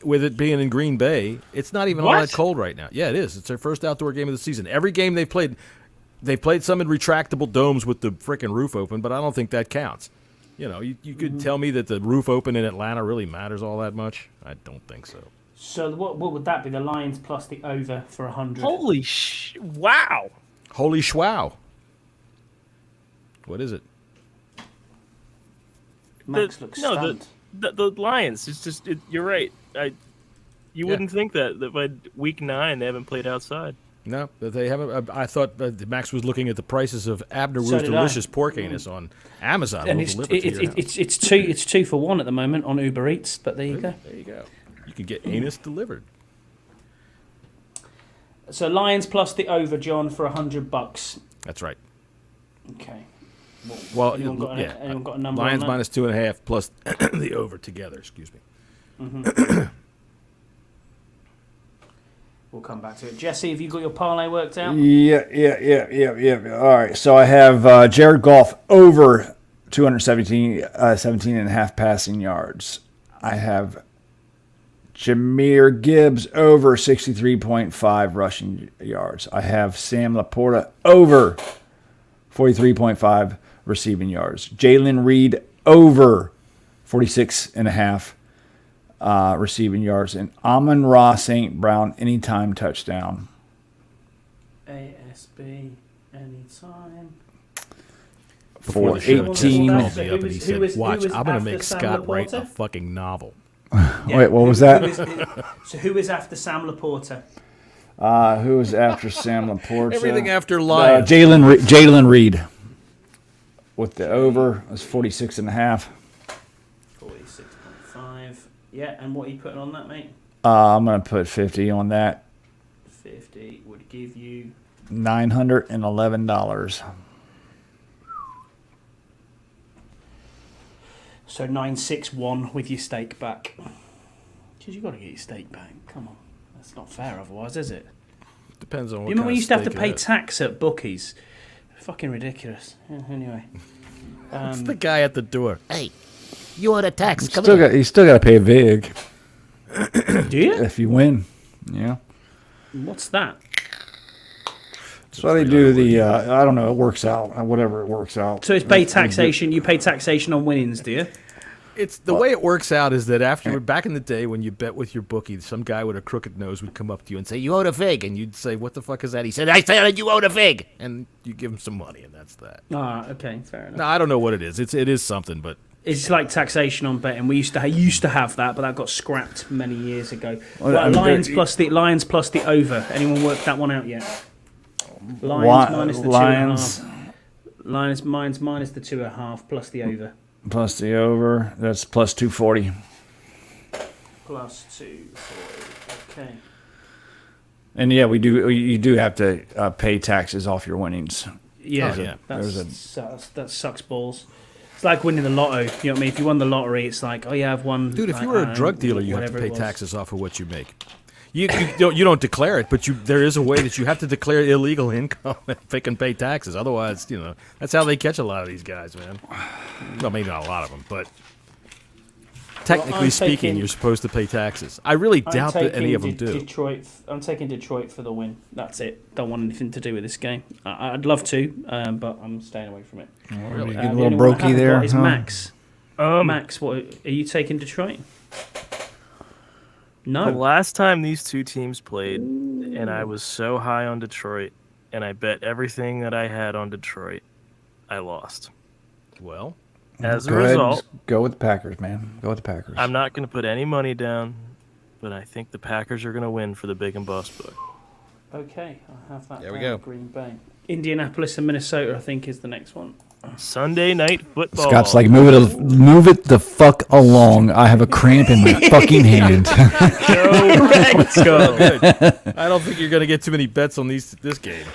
with it being in Green Bay, it's not even all that cold right now. Yeah, it is. It's their first outdoor game of the season. Every game they've played some in retractable domes with the frickin' roof open, but I don't think that counts. You could tell me that the roof open in Atlanta really matters all that much? I don't think so. So what would that be? The Lions plus the over for 100. Wow. Holy schwow. What is it? Max looks stunned. The Lions. It's just you're right. You wouldn't think that by week 9 they haven't played outside. No, that they haven't. I thought Max was looking at the prices of Abner Ruth's delicious pork anus on Amazon. And it's 2 for 1 at the moment on Uber Eats. But there you go. There you go. You can get anus delivered. So Lions plus the over, John, for $100. That's right. Okay. Well, anyone got a number? Lions on that? minus 2.5 plus the over together. Excuse me. We'll come back to it. Jesse, have you got your parlay worked out? Yeah. All right. So I have Jared Goff over 17.5 passing yards. I have Jahmyr Gibbs over 63.5 rushing yards. I have Sam Laporta over 43.5 receiving yards. Jalen Reed over 46.5 receiving yards. And Amon-Ra St. Brown anytime touchdown. ASB anytime. For the show, 18. Called me up and he said, "Watch, I'm going to make Scott write a fucking novel." Wait, what was that? So who is after Sam Laporta? Who is after Sam Laporta? Everything after Lions. Jalen Reed. With the over, it's 46.5. 46.5. Yeah, and what are you putting on that, mate? I'm going to put 50 on that. 50 would give you $911. So 961 with your stake back. Because you've got to get your stake back. Come on. That's not fair otherwise, is it? Depends on what You remember kind we of used to have to steak pay it is. tax at bookies? Fucking ridiculous. Yeah, anyway. It's the guy at the door. Hey, you owe the tax. Come You here. still got to pay a vig Do you? if you win. Yeah. What's that? That's why they do the, I don't know, it works out. Whatever it works out. So it's pay taxation. You pay taxation on winnings, do you? It's the way it works out is that after back in the day when you bet with your bookie, some guy with a crooked nose would come up to you and say, "You owe the fig," and you'd say, "What the fuck is that?" He said, "I said you owe the fig," and you give him some money, and that's that. Ah, okay, fair enough. No, I don't know what it is. It is something, but It's like taxation on betting. We used to have that, but that got scrapped many years ago. Well, Right, I'm Lions very- plus the over. Anyone worked that one out yet? Lions minus the Lions 2.5. Lions minus the 2.5 plus the over. plus the over. That's plus 240. Plus 240. Okay. And yeah, we do. You do have to pay taxes off your winnings. Yeah, yeah. That sucks balls. It's like winning the lotto. You know what I mean? If you won the lottery, it's like, oh yeah, I've won. Dude, if like, you were I a don't drug know, dealer, you have to whatever pay it was. taxes off of what you make. You don't declare it, but there is a way that you have to declare illegal income if they can pay taxes. Otherwise, that's how they catch a lot of these guys, man. Well, maybe not a lot of them, but technically speaking, you're supposed to pay taxes. I really doubt that any of them do. Detroit. I'm taking Detroit for the win. That's it. Don't want anything to do with this game. I'd love to, but I'm staying away from it. Really? The Getting a only little one I brokey haven't there. got is huh? Max. Max, what are you taking Detroit? The No. last time these two teams played, and I was so high on Detroit, and I bet everything that I had on Detroit, I lost. Well, As a Go ahead and result, go with the Packers, man. Go with the Packers. I'm not going to put any money down, but I think the Packers are going to win for the Big and Boss book. Okay, I'll have that. There we down, go. Green Bay. Indianapolis and Minnesota, I think, is the next one. Sunday night football. Scott's like, move it the fuck along. I have a cramp in my fucking hand. let's go. I don't think you're going to get too many bets on this game.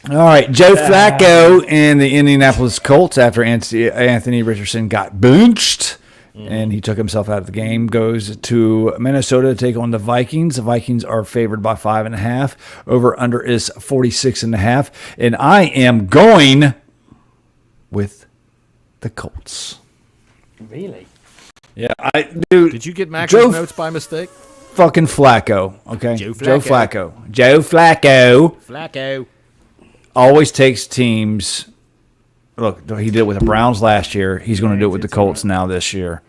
All right, Joe Flacco and the Indianapolis Colts, after Anthony Richardson got benched and he took himself out of the game, goes to Minnesota to take on the Vikings. The Vikings are favored by 5.5. Over under is 46.5. And I am going with the Colts. Really? Yeah, dude. Did you get Max's Joe notes by mistake? Fucking Flacco, okay? Joe Joe Flacco. Flacco. Joe Flacco Flacco. always takes teams. Look, he did it with the Browns last year. He's going to do it with the Colts now this year.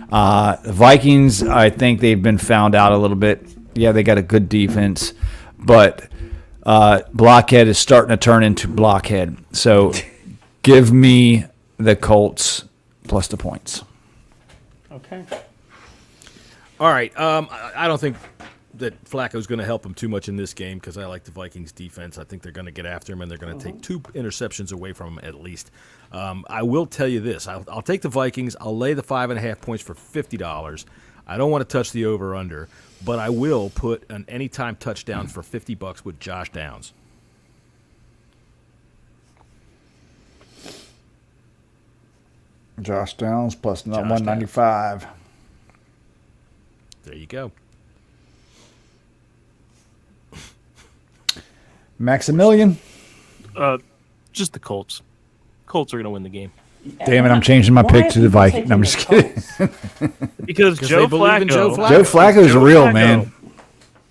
The Vikings, I think they've been found out a little bit. Yeah, they got a good defense, but Blockhead is starting to turn into Blockhead. So give me the Colts plus the points. Okay. All right. I don't think that Flacco's going to help him too much in this game because I like the Vikings defense. I think they're going to get after him and they're going to take 2 interceptions away from him at least. I will tell you this. I'll take the Vikings. I'll lay the 5.5 points for $50. I don't want to touch the over-under, but I will put an anytime touchdown for $50 with Josh Downs. Josh Downs plus Josh 195. There you go. Maximilian. Just the Colts. Colts are going to win the game. Damn it, I'm changing my Why pick have to you the been Vikings. No, I'm just taking kidding. the Colts? Because they Joe believe in Joe Flacco. Flacco. Joe Flacco's Joe real, Flacco. man.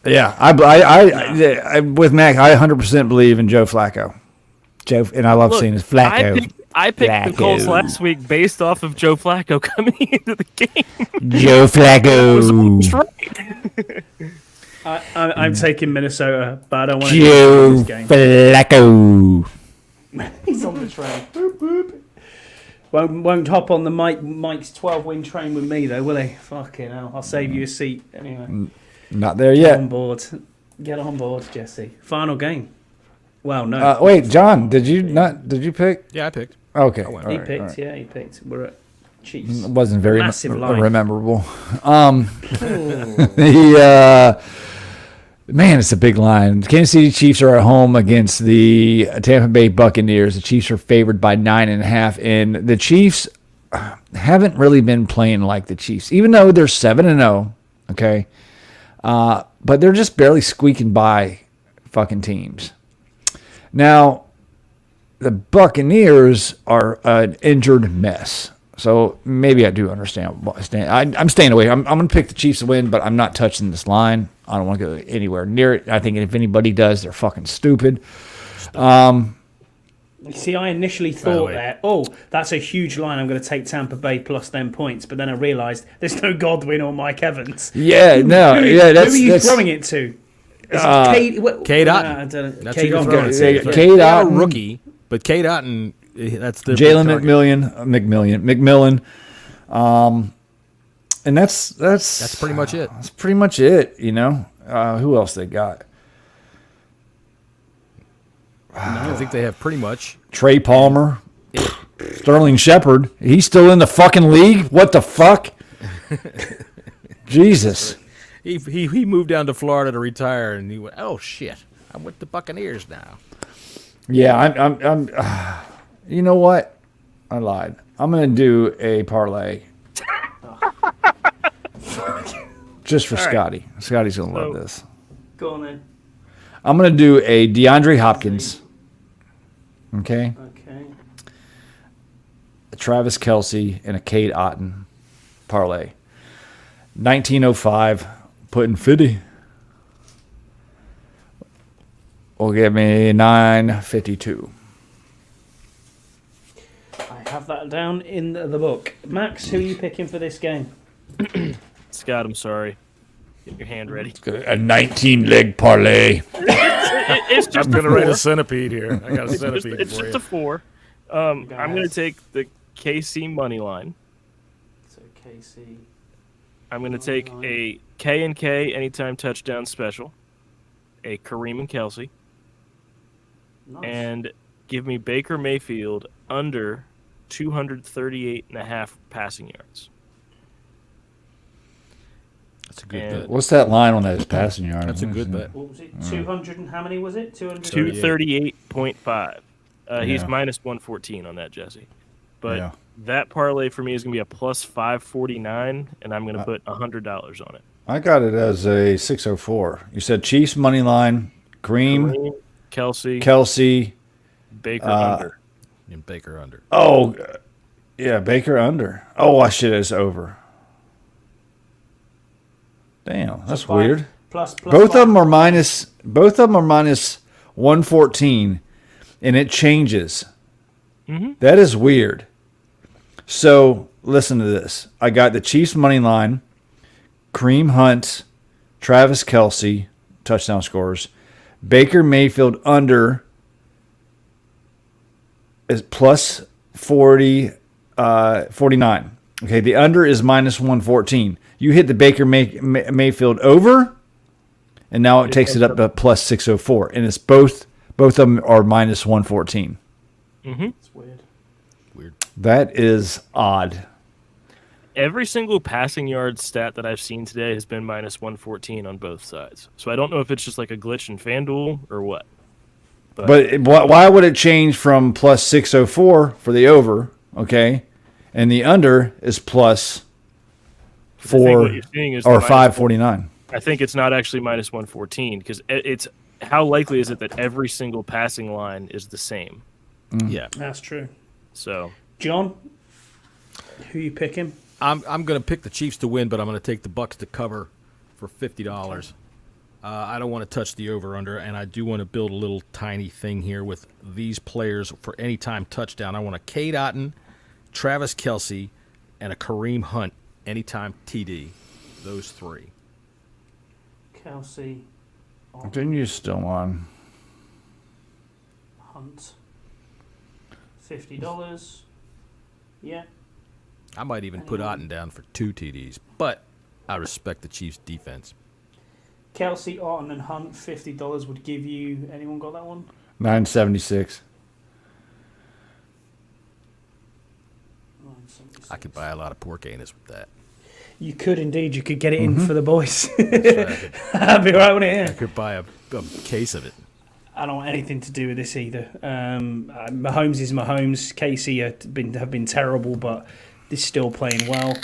Yeah, I with Mac, I 100% believe in Joe Flacco. And I love Look, seeing his Flacco. I picked the Colts Flacco. last week based off of Joe Flacco coming into the game. Joe Flacco. I'm taking Minnesota, but I don't want to Joe this game. Flacco. He's on the train. Boop, boop. Won't hop on the Mike's 12-win train with me though, will he? Fucking hell! I'll save you a seat anyway. Not there Get on yet. board. Get on board, Jesse. Final game. Well, no. Wait, John, did you pick? Yeah, I picked. Okay. I went. all he right, picked. all right. Yeah, he picked. We're at Chiefs. It wasn't very Massive line. rememberable. Man, it's a big line. The Kansas City Chiefs are at home against the Tampa Bay Buccaneers. The Chiefs are favored by 9.5, and the Chiefs haven't really been playing like the Chiefs, even though they're 7-0. Okay, but they're just barely squeaking by fucking teams. Now, the Buccaneers are an injured mess. So maybe I do understand. I'm staying away. I'm going to pick the Chiefs to win, but I'm not touching this line. I don't want to go anywhere near it. I think if anybody does, they're fucking stupid. See, I initially thought that, that's a huge line. I'm going to take Tampa Bay plus them points, but then I realised there's no Godwin or Mike Evans. Yeah, no, yeah, Who are you that's throwing it to? Is it Cade Otten. I don't know. That's Cade who you're Otten. throwing it to. Cade They got a Otten. rookie, but Cade Otten, that's the Jalen target. McMillan. And that's pretty much it. That's pretty much it, you know. Who else they got? I think they have pretty much. Trey Palmer, Sterling Shepard. He's still in the fucking league? What the fuck? Jesus. He moved down to Florida to retire, and he went, oh shit, I'm with the Buccaneers now. Yeah, I'm you know what? I lied. I'm gonna do a parlay. Just for Scotty. Scotty's gonna love this. Go on then. I'm gonna do a DeAndre Hopkins. Okay. Okay. A Travis Kelce and a Cade Otton parlay. 1905, putting 50. Will give me 952. I have that down in the book. Max, who are you picking for this game? Scott, I'm sorry. Get your hand ready. A 19-leg parlay. It's just I'm gonna write a centipede here. I got a centipede it's for just you. a 4. I'm going to take the KC money line. So KC. I'm going to take a K&K anytime touchdown special, a Kareem and Kelsey, Nice. and give me Baker Mayfield under 238.5 passing yards. That's a good And bet. What's that line on that passing yard? That's a good bet. What was it? 200 and how many was it? 200. 238.5. He's Yeah. minus 114 on that, Jesse. But Yeah. that parlay for me is going to be a plus 549, and I'm going to put $100 on it. I got it as a 604. You said Chiefs money line, Kareem, Kareem, Kelsey, Kelsey. Baker under. And Baker under. Oh, yeah, Baker under. Oh, I should have over. Damn, that's Five weird. Plus Both five. of them are minus. Both of them are minus 114, and it changes. That is weird. So listen to this. I got the Chiefs money line, Kareem Hunt, Travis Kelce, touchdown scores, Baker Mayfield under is plus 49. Okay, the under is minus 114. You hit the Baker Mayfield over, and now it takes it up to plus 604, and it's both of them are minus 114. It's weird. That is odd. Every single passing yard stat that I've seen today has been minus 114 on both sides. So I don't know if it's just like a glitch in FanDuel or what. Why would it change from plus 604 for the over, okay, and the under is plus I think 4 what you're seeing is or the minus 549? I think it's not actually minus 114 because it's how likely is it that every single passing line is the same? Yeah. That's true. So John, who you picking? I'm going to pick the Chiefs to win, but I'm going to take the Bucks to cover for $50. I don't want to touch the over-under, and I do want to build a little tiny thing here with these players for anytime touchdown. I want a Cade Otton, Travis Kelce, and a Kareem Hunt anytime TD. Those three. Kelsey, Didn't you still on? Hunt. $50. Yeah. I might even put Otton down for 2 TDs, but I respect the Chiefs' defense. Kelsey, Orton, and Hunt, $50 would give you. Anyone got that one? 976. I could buy a lot of pork anus with that. You could indeed. You could get it in for the boys. I could, That'd be right, wouldn't it? I Yeah. could buy a case of it. I don't want anything to do with this either. Mahomes is Mahomes. Casey have been terrible, but they're still playing well.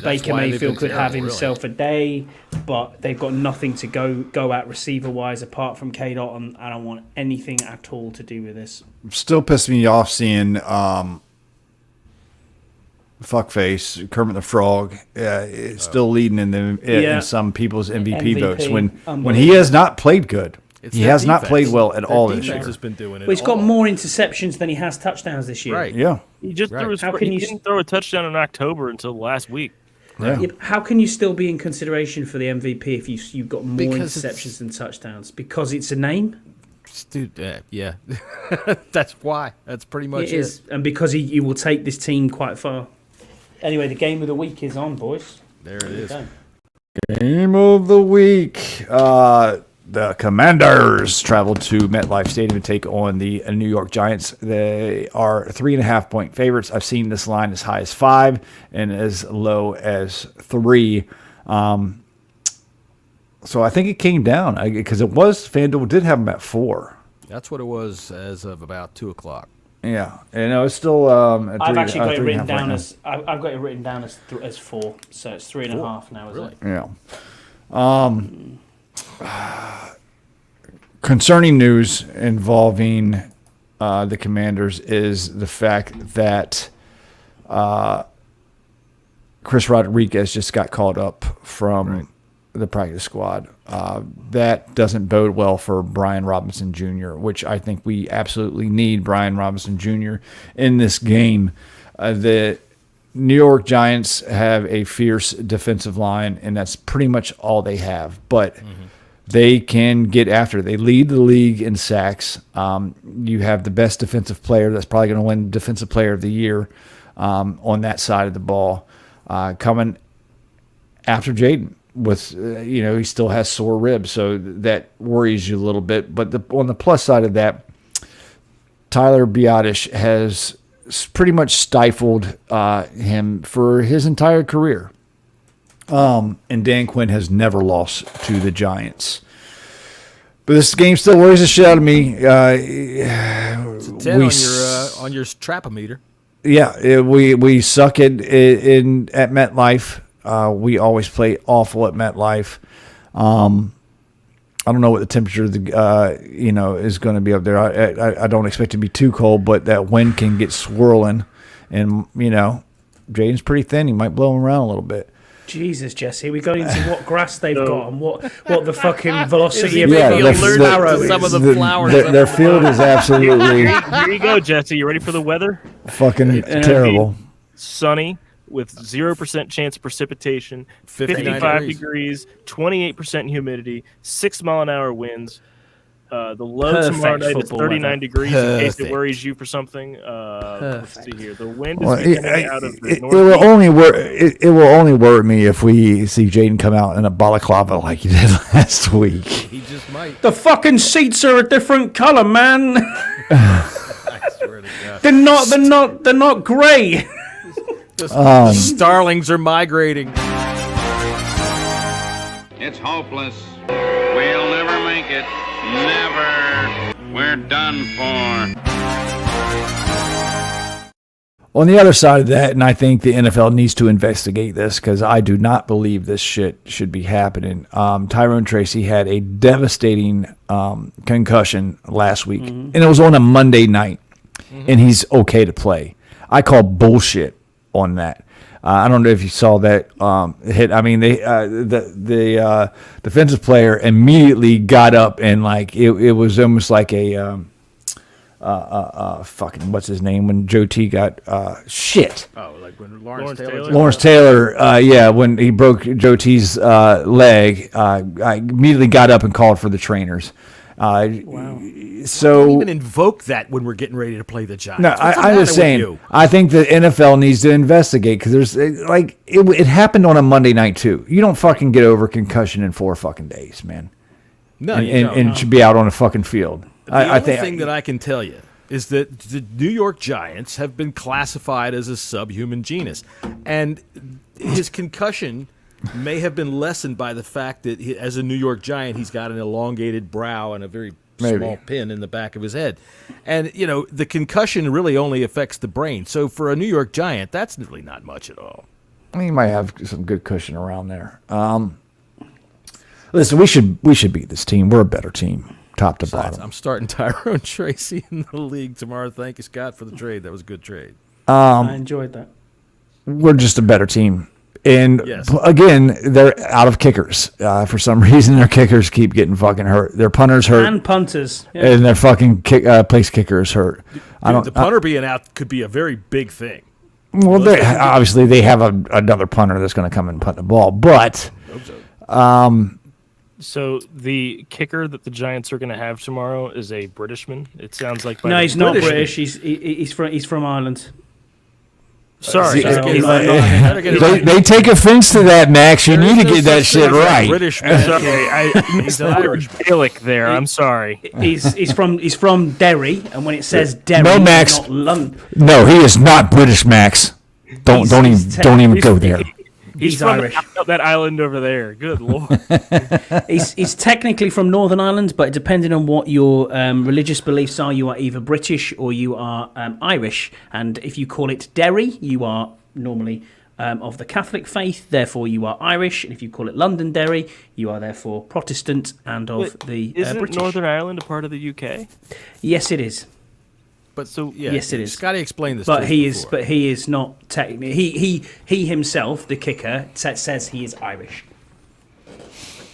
Baker why they've Mayfield been could have terrible, himself a day, but they've got nothing to go at receiver wise apart from K. Dot. And I don't want anything at all to do with this. Still pissed me off seeing fuckface Kermit the Frog it's still leading in some people's MVP votes when he has not played good. It's He their has not defense. played well at Their all this defense year. has been doing it. But he's got all. more interceptions than he has touchdowns this year. Right. Yeah. he just Right. threw his How fir- can he you didn't throw a touchdown in October until last week. Yeah. Yeah, but how can you still be in consideration for the MVP if you've got more Because interceptions than touchdowns? Because it's a name? Dude, yeah. That's why. That's pretty much It is. And because he will take this team quite far. Anyway, the game of the week is on, boys. There it is. Okay. Game of the week. The Commanders traveled to MetLife Stadium to take on the New York Giants. They are 3.5-point favorites. I've seen this line as high as 5 and as low as 3. So I think it came down because FanDuel did have them at 4. That's what it was as of about 2:00. Yeah, and it's still. At I've 3, actually got it 3.5 written down right now. as I've got it written down as 4, so it's 3.5 now, is it? Yeah. Concerning news involving the Commanders is the fact that Chris Rodriguez just got called up from the practice squad. That doesn't bode well for Brian Robinson Jr., which I think we absolutely need Brian Robinson Jr. in this game. The New York Giants have a fierce defensive line, and that's pretty much all they have. But they can get after it. They lead the league in sacks. You have the best defensive player that's probably going to win Defensive Player of the Year on that side of the ball coming after Jaden. With he still has sore ribs, so that worries you a little bit. But on the plus side of that, Tyler Biadasz has pretty much stifled him for his entire career. And Dan Quinn has never lost to the Giants. But this game still worries the shit out of me. It's a 10 on your Trapometer. Yeah, we suck at MetLife. We always play awful at MetLife. I don't know what the temperature of the is going to be up there. I don't expect it to be too cold, but that wind can get swirling, and Jaden's pretty thin. He might blow him around a little bit. Jesus, Jesse, we got into what grass they've got and what the fucking velocity of some of the flowers. Their field is absolutely. Here you go, Jesse. You ready for the weather? Fucking terrible. Sunny with 0% chance of precipitation, 55 degrees, 28% humidity, 6-mile-an-hour winds. The low tomorrow night is 39 degrees. In case it worries you for something, let's see here. The wind is coming out of the northeast. It will only worry me if we see Jaden come out in a balaclava like he did last week. He just might. The fucking seats are a different color, man. I swear to God. They're not grey. Starlings are migrating. It's hopeless. We'll never make it. Never. We're done for. On the other side of that, and I think the NFL needs to investigate this because I do not believe this shit should be happening. Tyrone Tracy had a devastating concussion last week, and it was on a Monday night, and he's okay to play. I call bullshit on that. I don't know if you saw that hit. I mean, the defensive player immediately got up and it was almost like a fucking what's his name when Joe T got shit. Oh, like when Lawrence Taylor. Lawrence Taylor, when he broke Joe T's leg, I immediately got up and called for the trainers. Wow. So don't even invoke that when we're getting ready to play the Giants. No, I'm just saying. I think the NFL needs to investigate because there's it happened on a Monday night too. You don't fucking get over concussion in 4 fucking days, man. No, and should be out on a fucking field. The only thing that I can tell you is that the New York Giants have been classified as a subhuman genus, and his concussion may have been lessened by the fact that as a New York Giant, he's got an elongated brow and a very small pin in the back of his head. And, the concussion really only affects the brain. So for a New York Giant, that's really not much at all. He might have some good cushion around there. Listen, we should beat this team. We're a better team, top to bottom. I'm starting Tyrone Tracy in the league tomorrow. Thank you, Scott, for the trade. That was a good trade. I enjoyed that. We're just a better team. And yes. Again, they're out of kickers. For some reason, their kickers keep getting fucking hurt. Their punters hurt. And punters. Yeah. And their fucking place kickers hurt. Dude, the punter being out could be a very big thing. Well, obviously, they have another punter that's going to come and punt the ball. But, so the kicker that the Giants are going to have tomorrow is a Britishman. It sounds like. No, he's not British. He's from Ireland. Sorry. They take offense to that, Max. You need to get that shit right. British Sorry, I missed the Irish Gaelic there. I'm sorry. He's from Derry, and when it says Derry, No, Max. not London. No, he is not British, Max. Don't even go there. He's from Irish. that island over there. Good lord. He's technically from Northern Ireland, but depending on what your religious beliefs are, you are either British or you are Irish. And if you call it Derry, you are normally of the Catholic faith, therefore you are Irish. And if you call it Londonderry, you are therefore Protestant and of the Isn't British. Northern Ireland a part of the UK? Yes, it is. But So yes, it is. Scotty explained this. But to us he is. before. But he is not technically. He himself, the kicker, says he is Irish.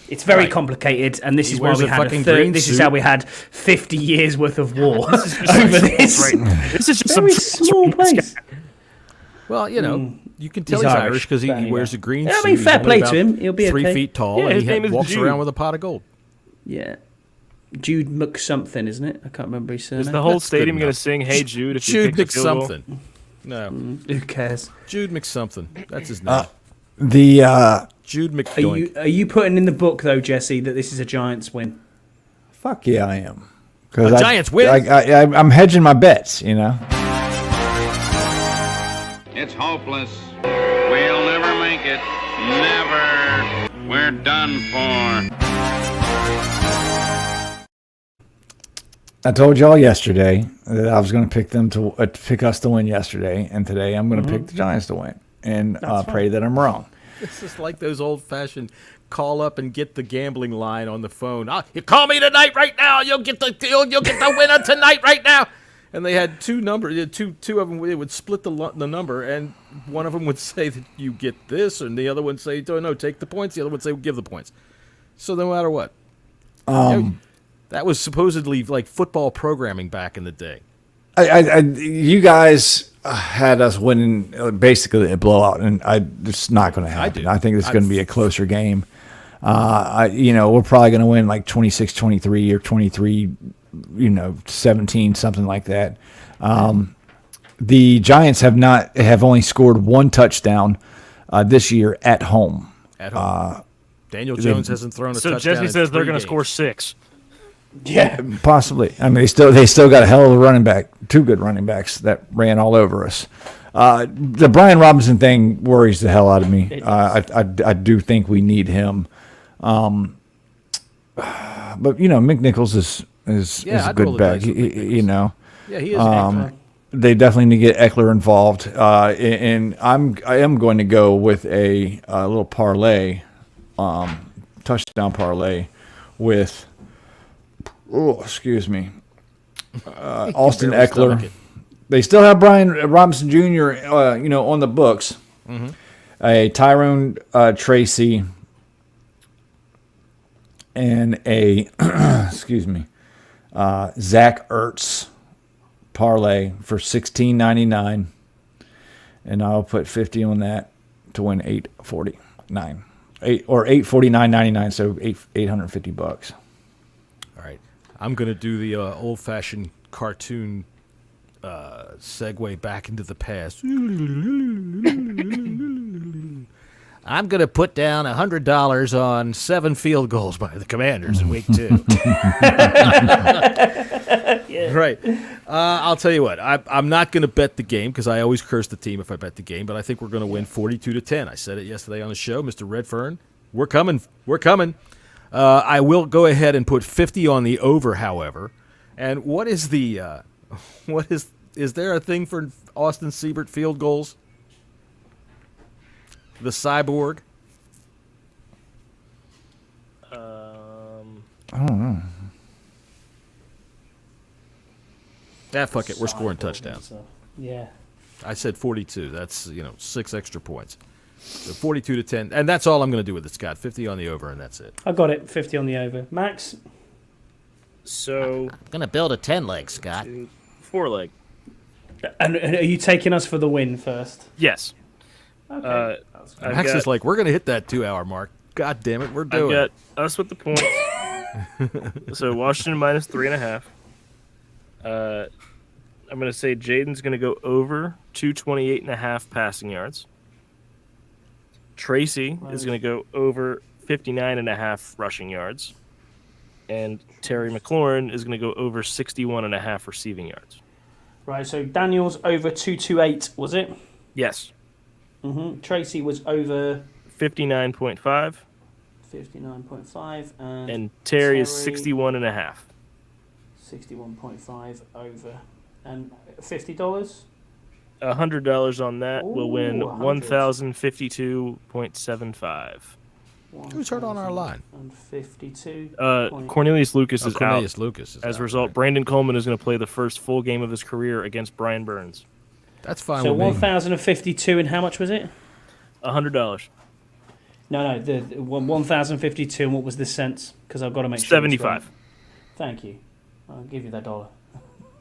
It's very complicated, and this He is why wears we a had fucking green this is suit. how we had 50 years worth of war over this. This is just Very some small place. Well, you can tell He's he's Irish, Irish because he but anyway. wears a green Yeah, I suit. mean, He's fair only play to about him. He'll be 3 okay. feet tall, Yeah, and his he name is walks Jude. around with a pot of gold. Yeah. Jude McSomething, isn't it? I can't remember his surname. Is the whole That's good stadium going enough. to sing "Hey Jude"? If Jude you kick a field goal? McSomething. No, Who cares? Jude McSomething. That's his name. Jude Are McDoink. you putting in the book though, Jesse, that this is a Giants win? Fuck yeah, I am. Because Giants win? I'm hedging my bets, you know. It's hopeless. We'll never make it. Never. We're done for. I told y'all yesterday that I was going to pick them to pick us to win yesterday, and today I'm going to pick the Giants to win, and pray that I'm wrong. This is like those old-fashioned call up and get the gambling line on the phone. You call me tonight, right now. You'll get the winner tonight, right now. And they had two numbers. Two of them. They would split the number, and one of them would say that you get this, and the other one would say, "Oh no, take the points." The other would say, "Give the points." So no matter what, that was supposedly like football programming back in the day. You guys had us winning basically a blowout, and it's not going to happen. I think it's going to be a closer game. We're probably going to win like 26-23 or 23-17, something like that. The Giants have only scored one touchdown this year at home. At home, Daniel Jones hasn't thrown a touchdown. So Jesse in says they're 3 going to games. score 6. Yeah. Possibly. I mean, they still got a hell of a running back, 2 good running backs that ran all over us. The Brian Robinson thing worries the hell out of me. I do think we need him. But McNichols is a I'd roll good the back. dice with McNichols. Yeah, he is. They definitely need to get Eckler involved, and I am going to go with a little parlay, touchdown parlay, with Austin Eckler. They still have Brian Robinson Jr. On the books. Mm-hmm. A Tyrone Tracy and a Zach Ertz parlay for $16.99, and I'll put 50 on that to win $849.99, so $850. All right, I'm gonna do the old-fashioned cartoon segue back into the past. I'm going to put down $100 on 7 field goals by the Commanders in week 2. Yeah. Right. I'll tell you what. I'm not going to bet the game because I always curse the team if I bet the game, but I think we're going to win 42-10. I said it yesterday on the show, Mr. Redfern. We're coming. We're coming. I will go ahead and put 50 on the over, however. And what is the is there a thing for Austin Siebert field goals? The cyborg? I don't know. Fuck it. We're scoring touchdowns. Yeah. I said 42. That's 6 extra points. So 42-10, and that's all I'm going to do with it, Scott. 50 on the over, and that's it. I got it. 50 on the over. Max. So I'm gonna build a 10-leg, Scott. 4-leg. And are you taking us for the win first? Yes. Okay. Max is like, we're going to hit that 2-hour mark. God damn it, we're doing I've it. got us with the points. So Washington minus 3.5. I'm going to say Jaden's going to go over 228.5 passing yards. Tracy is going to go over 59.5 rushing yards. And Terry McLaurin is going to go over 61.5 receiving yards. Right, so Daniel's over 228, was it? Yes. Mm-hmm. Tracy was over 59.5. 59.5. And Terry is 61.5. 61.5 over. And $50? $100 on that will win Ooh, 100. 1,052.75. Who's hurt on our line? 152. Cornelius Lucas is Cornelius out. Lucas is As a out, result, right. Brandon Coleman is going to play the first full game of his career against Brian Burns. That's fine So with me. 1,052, and how much was it? $100. No, the 1,052, and what was the cents? Because I've got to make sure. 75. Thank you. I'll give you that dollar.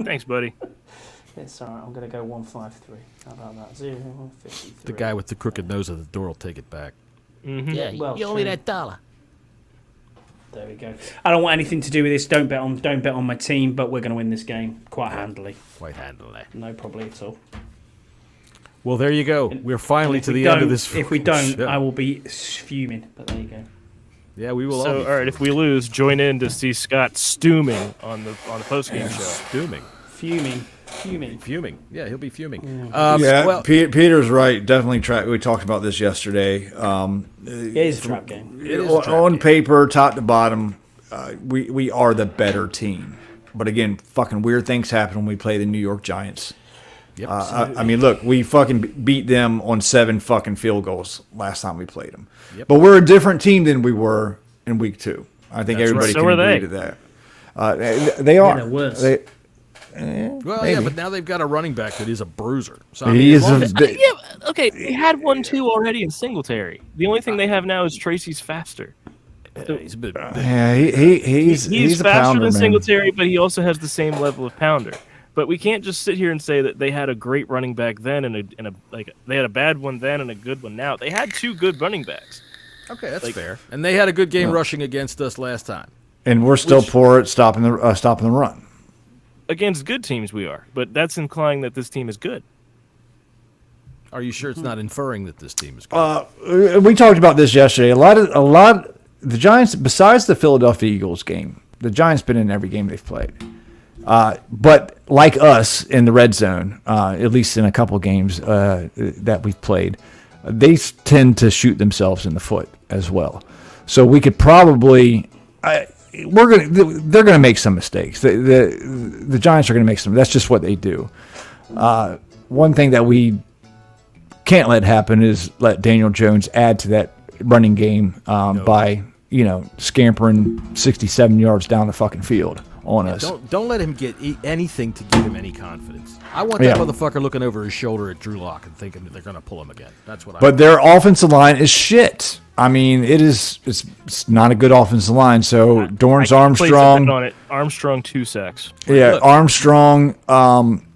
Thanks, buddy. It's all right. I'm going to go 153. How about that? 0.53. The guy with the crooked nose at the door will take it back. Mm-hmm. Yeah, Well, you owe me true. that $1. There we go. I don't want anything to do with this. Don't bet on my team, but we're going to win this game quite handily. Quite handily. No problem at all. Well, there you go. We're finally And if to we the end of don't- this. If we don't, show. I will be fuming. But there you go. Yeah, we will. So, all right, if we lose, join in to see Scott stooming on the post game show. Dooming. Fuming. Fuming. Yeah, he'll be fuming. Yeah, well, Peter's right. Definitely we talked about this yesterday. It is a trap game. It is a trap On game. paper, top to bottom, we are the better team. But again, fucking weird things happen when we play the New York Giants. Yep. I mean, look, we fucking beat them on 7 fucking field goals last time we played them. Yep. But we're a different team than we were in week 2. I think That's everybody right. So can are agree they. to that. They are. they're worse. well, maybe. yeah, but now they've got a running back that is a bruiser. So I He mean, is as long a as- bit- Okay, they had 1-2 already in Singletary. The only thing they have now is Tracy's faster. he's a bit. Yeah, he's He's a faster pounder, than man. Singletary, but he also has the same level of pounder. But we can't just sit here and say that they had a great running back then and a like they had a bad one then and a good one now. They had 2 good running backs. Okay, that's like- fair. And they had a good game rushing against us last time. And we're still poor at stopping the run. Against good teams we are, but that's implying that this team is good. Are you sure it's not inferring that this team is good? We talked about this yesterday. A lot. The Giants, besides the Philadelphia Eagles game, the Giants been in every game they've played. But like us in the red zone, at least in a couple games that we've played, they tend to shoot themselves in the foot as well. So we could probably. They're gonna make some mistakes. The Giants are gonna make some. That's just what they do. One thing that we can't let happen is let Daniel Jones add to that running game by scampering 67 yards down the fucking field on us. Don't let him get anything to give him any confidence. I want that motherfucker looking over his shoulder at Drew Lock and thinking that they're going to pull him again. That's what I But their offensive line is shit. I mean, it's not a good offensive line. So Dorrance Place a Armstrong, bet on it. Armstrong 2 sacks. yeah, Look. Armstrong,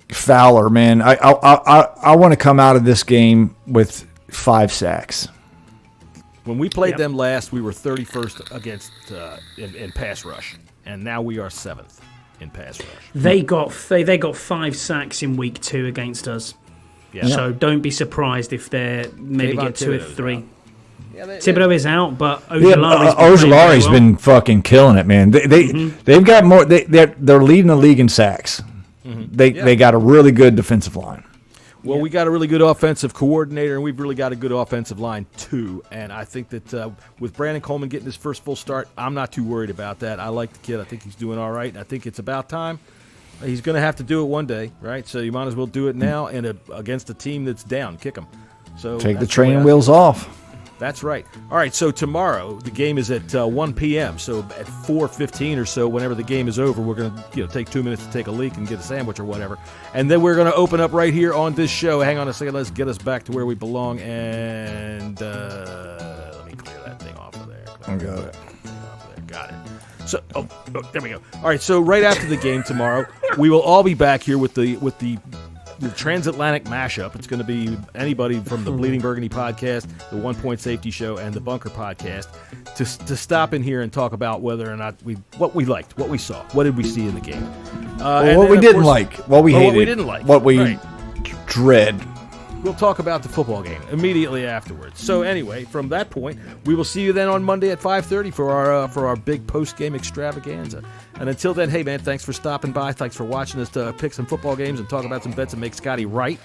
Fowler, man. I want to come out of this game with 5 sacks. When we played them last, we were 31st against in pass rush, and now we are 7th in pass rush. They got 5 sacks in week 2 against us. Yeah. So don't be surprised if they maybe Kayvon get 2 or Thibodeau's 3. out. Yeah, Thibodeau is out, but Yeah, Ojulari's been fucking killing it, man. They've got more. They're leading the league in sacks. They got a really good defensive line. Well, we got a really good offensive coordinator, and we've really got a good offensive line, too. And I think that with Brandon Coleman getting his first full start, I'm not too worried about that. I like the kid. I think he's doing all right. And I think it's about time. He's going to have to do it one day, right? So you might as well do it now and against a team that's down. Kick them. So Take the that's training way I- wheels off. That's right. All right, so tomorrow the game is at 1 p.m. So at 4:15 or so, whenever the game is over, we're going to take 2 minutes to take a leak and get a sandwich or whatever. And then we're going to open up right here on this show. Hang on a second. Let's get us back to where we belong. And let me clear that thing off of there. I got it. Got it. So, there we go. All right, so right after the game tomorrow, we will all be back here with the transatlantic mashup. It's going to be anybody from the Bleeding Burgundy podcast, the 1 Point Safety Show, and the Bunker podcast to stop in here and talk about whether or not what we liked, what we saw, what did we see in the game, What we didn't like, what we hated, what we didn't like, what we right. dread. we'll talk about the football game immediately afterwards. So anyway, from that point, we will see you then on Monday at 5:30 for our big post-game extravaganza. And until then, hey man, thanks for stopping by. Thanks for watching us pick some football games and talk about some bets and make Scotty right.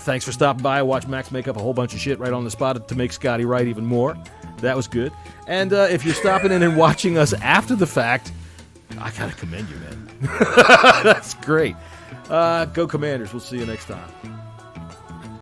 Thanks for stopping by. Watch Max make up a whole bunch of shit right on the spot to make Scotty right even more. That was good. And if you're stopping in and watching us after the fact, I gotta commend you, man. That's great. Go Commanders. We'll see you next time.